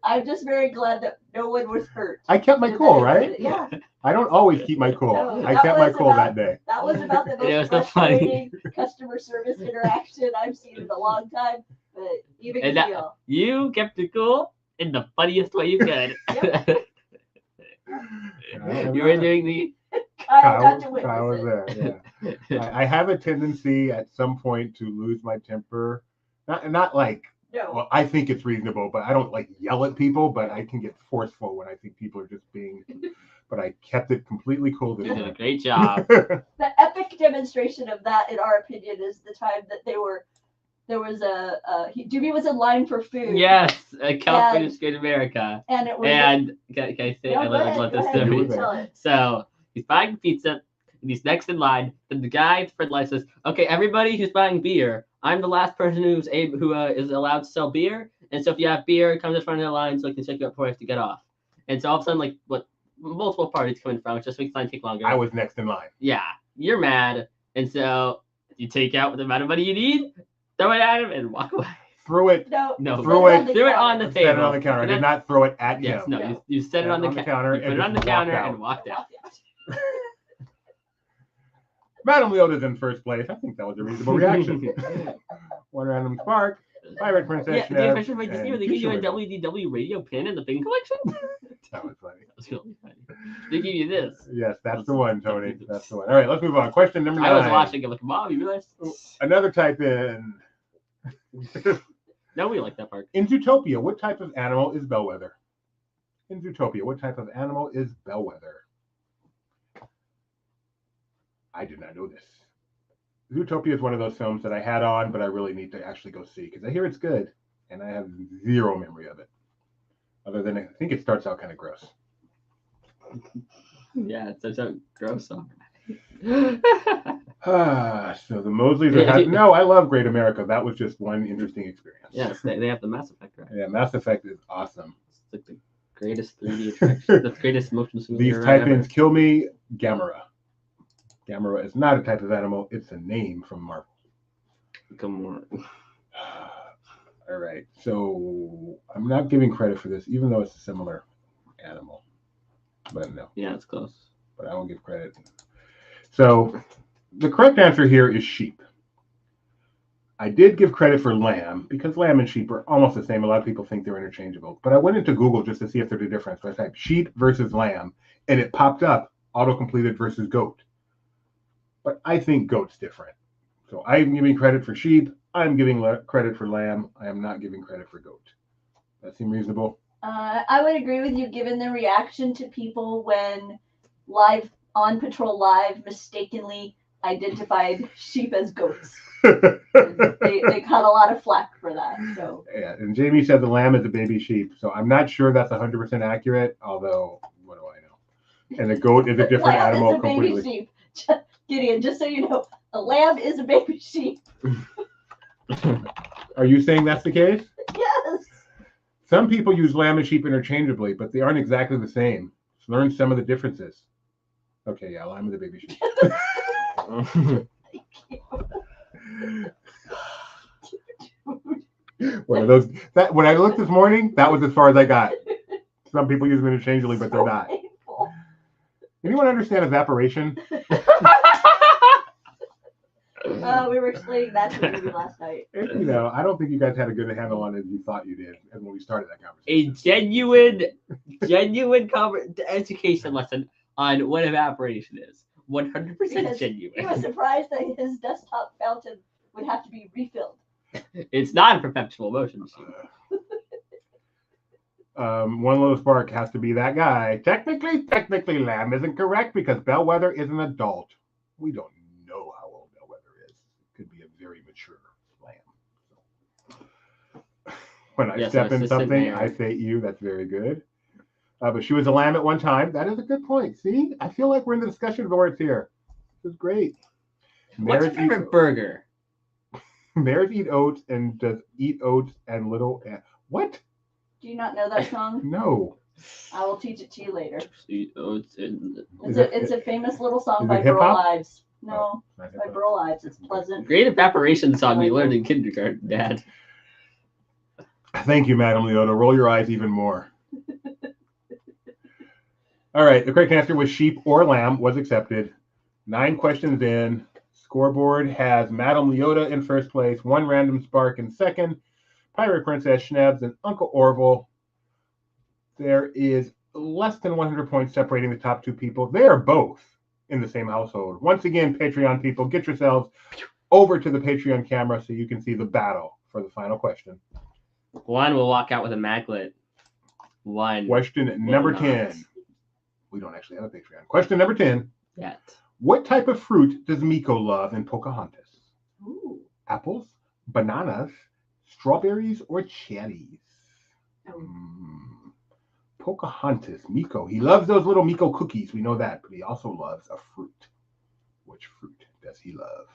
I'm just very glad that no one was hurt. I kept my cool, right? Yeah, I don't always keep my cool. No, I that kept my was cool about- that day. that was about the It was most so funny. frustrating customer service interaction I've seen in a long time. But even And that- Keel. You kept it cool in the funniest way you could. You were doing the. Kyle got to witness Kyle was it. there. Yeah. I have a tendency at some point to lose my temper. Not like, No, well, I think it's reasonable, but I don't like yell at people, but I can get forceful when I think people are just being, but I kept it completely cool this You did a time. great job. the epic demonstration of that, in our opinion, is the time that there was Doobie was in line for food. Yes, California's Great America. And it was. And can I say? No, I go love ahead, this go ahead, Do story. it. tell it. So he's buying pizza. And he's next in line. Then the guy at the front line says, "Okay, everybody who's buying beer, I'm the last person who is allowed to sell beer. And so if you have beer, come to the front of the line so I can check you up before I have to get off." And so all of a sudden, like multiple parties come in front, which just makes the line take longer. I was next in line. Yeah, you're mad, and so you take out the amount of money you need, throw it at him, and walk away. Threw it. No, No, Throw it- threw it on the Set it table. on the counter. I And did then- not throw it at Yes, him. no, No. you set it on the counter. You put it on the just counter walked and out. walked out. Madam Leota's in first place. I think that was a reasonable reaction. One random spark. Pirate Princess. Yeah, the Schneebs, adventure by Disney, where they and give you a Future WDW radio pin in the pin collection. That was funny. That was really funny. They give you this. Yes, that's the one, Tony. That's the one. All right, let's move on. Question number 9. I was watching it like, Mom, you realize? Another type in. No, we like that part. In Zootopia, what type of animal is Bellwether? In Zootopia, what type of animal is Bellwether? I did not know this. Zootopia is one of those films that I had on, but I really need to actually go see because I hear it's good, and I have zero memory of it. Other than I think it starts out kind of gross. Yeah, it starts out gross. So the Mosleys are no, I love Great America. That was just one interesting experience. Yes, they have the Mass Effect, right? Yeah, Mass Effect is awesome. It's like the greatest 3D attraction, the greatest motion simulator. These type-ins kill me. Gamera. Gamera is not a type of animal. It's a name from Marvel. Come on. All right. So I'm not giving credit for this, even though it's a similar animal. But no. Yeah, it's close. But I won't give credit. So the correct answer here is sheep. I did give credit for lamb because lamb and sheep are almost the same. A lot of people think they're interchangeable. But I went into Google just to see if there's a difference. So I typed sheep versus lamb, and it popped up auto-completed versus goat. But I think goat's different. So I'm giving credit for sheep. I'm giving credit for lamb. I am not giving credit for goat. That seem reasonable? I would agree with you given the reaction to people when Live on Patrol Live mistakenly identified sheep as goats. they caught a lot of flack for that. So yeah, and Jamie said the lamb is a baby sheep. So I'm not sure that's 100% accurate, although what do I know? And the goat is a different animal completely. Baby sheep. Gideon, just so you know, a lamb is a baby sheep. Are you saying that's the case? Yes. Some people use lamb and sheep interchangeably, but they aren't exactly the same. So learn some of the differences. Okay, yeah, lamb is a baby sheep. One of those. That when I looked this morning, that was as far as I got. Some people use them interchangeably, but they're not. Anyone understand evaporation? We were explaining that to the movie last night. You know, I don't think you guys had a good handle on it as you thought you did when we started that A conversation. genuine education lesson on what evaporation is. 100% Because genuine. He was surprised that his desktop fountain would have to be refilled. It's not a perpetual motion machine. One little spark has to be that guy. Technically, lamb isn't correct because Bellwether is an adult. We don't know how old Bellwether is. Could be a very mature lamb. So, when I step in something, I say you. That's very good. But she was a lamb at one time. That is a good point. See, I feel like we're in the discussion boards here. This is great. What's your favorite burger? Mares eat oats and does eat oats and little. What? Do you not know that song? No. I will teach it to you later. Eat oats and... It's a famous little song by hip-hop? Burl Ives. No, Oh, by Burl Ives. It's pleasant. Great evaporation song we learned in kindergarten, Dad. Thank you, Madam Leota. Roll your eyes even more. All right. The correct answer was sheep or lamb was accepted. 9 questions in. Scoreboard has Madam Leota in first place, 1 random spark in second, Pirate Princess Schneebs, and Uncle Orville. There is less than 100 points separating the top 2 people. They are both in the same household. Once again, Patreon people, get yourselves over to the Patreon camera so you can see the battle for the final question. One will walk out with a maglet. One. Question number 10. We don't actually have a Patreon. Question number 10. Yet. What type of fruit does Miko love in Pocahontas? Ooh. Apples, bananas, strawberries, or cherries? Pocahontas, Miko. He loves those little Miko cookies. We know that, but he also loves a fruit. Which fruit does he love?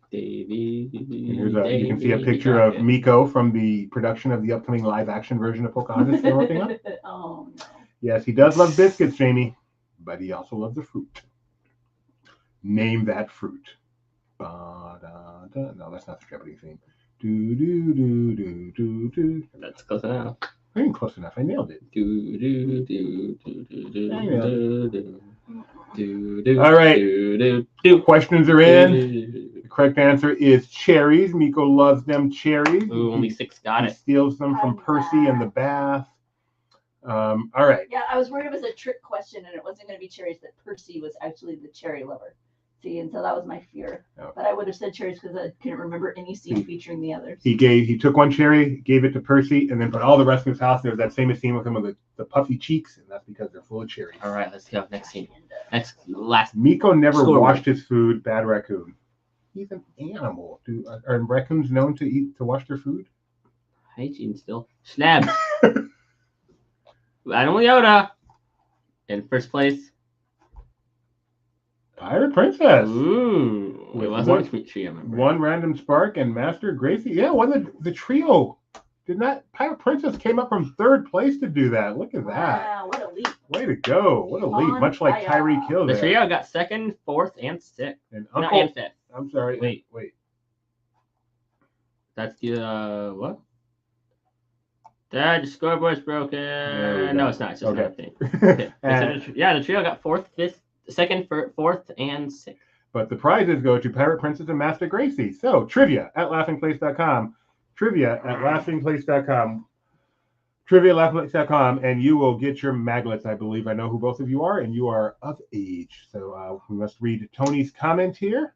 Davy. You can see a picture of Miko from the production of the upcoming live-action version of Pocahontas they're working on. Oh, no. Yes, he does love biscuits, Jamie, but he also loves the fruit. Name that fruit. No, that's not the Jeopardy theme. Do do do do do do. That's close enough. I ain't close enough. I nailed it. Do do do do do do I nailed do do do. All right. Questions are in. The correct answer is cherries. Miko loves them cherries. Ooh, only 6 got He it. steals them from Percy in the bath. All right. Yeah, I was worried it was a trick question and it wasn't going to be cherries, that Percy was actually the cherry lover. See, and so that was my fear. Oh. But I would have said cherries because I couldn't remember any scene featuring the others. He took one cherry, gave it to Percy, and then put all the rest in his house. There's that famous scene with him with the puffy cheeks, and that's because they're full of cherries. All right, let's go. Next scene. Last. Miko never Score washed his food. Bad raccoon. He's an animal. Are raccoons known to wash their food? Hygiene still. Snap. Animal Yoda. In first place. Pirate Princess. Ooh. With It wasn't a trio member. One random spark and Master Gracie. Yeah, the trio. Pirate Princess came up from 3rd place to do that. Look at that. Wow, what a leap. Way to go. What a leap. On Much like fire. Tyreek Hill The there. trio got 2nd, 4th, and 6th. And No, Uncle, and 5th. I'm sorry. Wait. That's the, what? Dad, the scoreboard's broken. we No, go. it's not. It's just Okay. another thing. Okay. And- The trio got 4th, 5th, 2nd, 4th, and 6th. But the prizes go to Pirate Princess and Master Gracie. So, trivia at laughingplace.com. Trivia at laughingplace.com. Trivia at laughingplace.com, and you will get your maglets. I believe I know who both of you are, and you are of age. So, we must read Tony's comment here,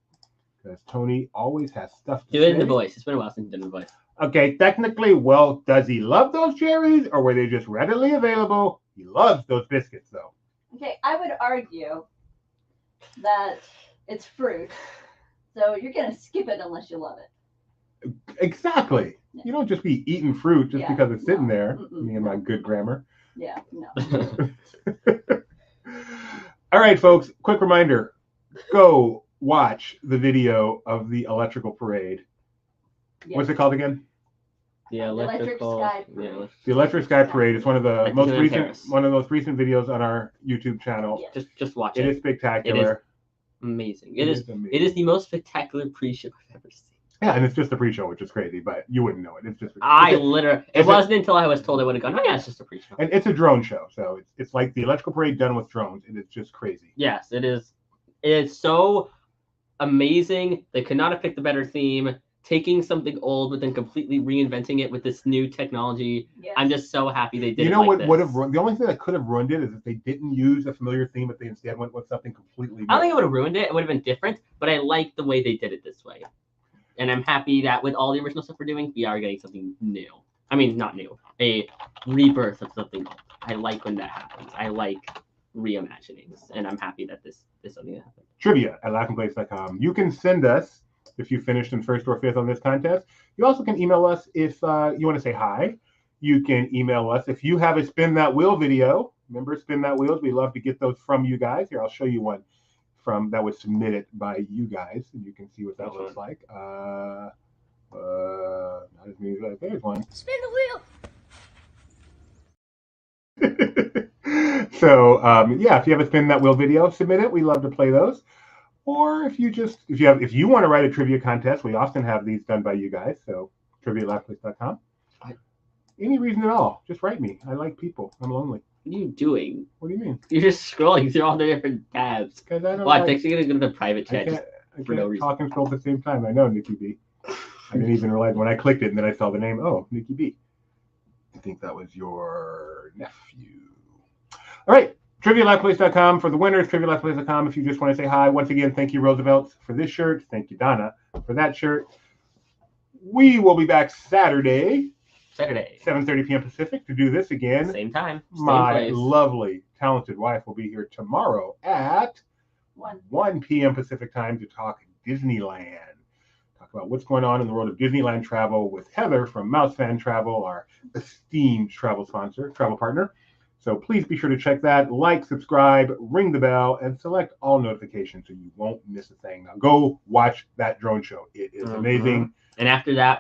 because Tony always has stuff to Do it in say. the voice. It's been a while since you've done the voice. Okay, technically, well, does he love those cherries, or were they just readily available? He loves those biscuits, though. Okay, I would argue that it's fruit. So you're going to skip it unless you love it. Exactly. Yeah. You don't just be eating fruit just Yeah, because it's sitting no. there. Mm-mm. Me and my good grammar. Yeah, no. All right, folks. Quick reminder: go watch the video of the electrical parade. Yeah. What's it called again? The Electric electrical. Sky Yeah, Parade. The Electric Sky Parade. It's one of the At most Disneyland recent, Paris. one of those recent videos on our YouTube channel. Yeah. just watch It it. is spectacular. Amazing. It It is. amazing. It is the most spectacular pre-show I've ever seen. Yeah, and it's just a pre-show, which is crazy, but you wouldn't know it. It's just. I it's a- literally. It is it- wasn't until I was told I would have gone. Oh yeah, it's just a pre-show. and it's a drone show, so it's like the electrical parade done with drones, and it's just crazy. Yes, it is. It is so amazing. They could not have picked a better theme. Taking something old but then completely reinventing it with this new technology. Yes. I'm just so happy they did. You know it like what this. would have the only thing that could have ruined it is if they didn't use a familiar theme, if they instead went with something completely new. I don't think it would have ruined it. It would have been different, but I like the way they did it this way. And I'm happy that with all the original stuff we're doing, we are getting something new. I mean, not new, a rebirth of something old. I like when that happens. I like reimaginings, and I'm happy that this is something that happened. Trivia at laughingplace.com. You can send us if you finished in 1st or 5th on this contest. You also can email us if you want to say hi. You can email us if you have a Spin That Wheel video. Remember Spin That Wheels? We love to get those from you guys. Here, I'll show you one from that was submitted by you guys, and you can see what that looks like. Not as many as there's one. Spin the wheel. So yeah, if you have a Spin That Wheel video, submit it. We love to play those. Or if you want to write a trivia contest, we often have these done by you guys. So trivia@laughplace.com. Any reason at all, just write me. I like people. I'm lonely. What are you doing? What do you mean? You're just scrolling through all the different tabs. Because I don't Well, I'm like, actually gonna go to the private I chat. can't, for no reason. talk and scroll at the same time. I know, Nikki B. I didn't even realize when I clicked it and then I saw the name. Oh, Nikki B. I think that was your nephew. All right. TriviaLifePlace.com for the winners. TriviaLifePlace.com if you just want to say hi. Once again, thank you, Roosevelt, for this shirt. Thank you, Donna, for that shirt. We will be back Saturday, Saturday, 7:30 p.m. Pacific, to do this again. same time, same My place. lovely, talented wife will be here tomorrow at 1 p.m. Pacific time to talk Disneyland. Talk about what's going on in the world of Disneyland travel with Heather from Mouse Fan Travel, our esteemed travel sponsor, travel partner. So please be sure to check that, like, subscribe, ring the bell, and select all notifications so you won't miss a thing. Now go watch that drone show. It is amazing. And after that,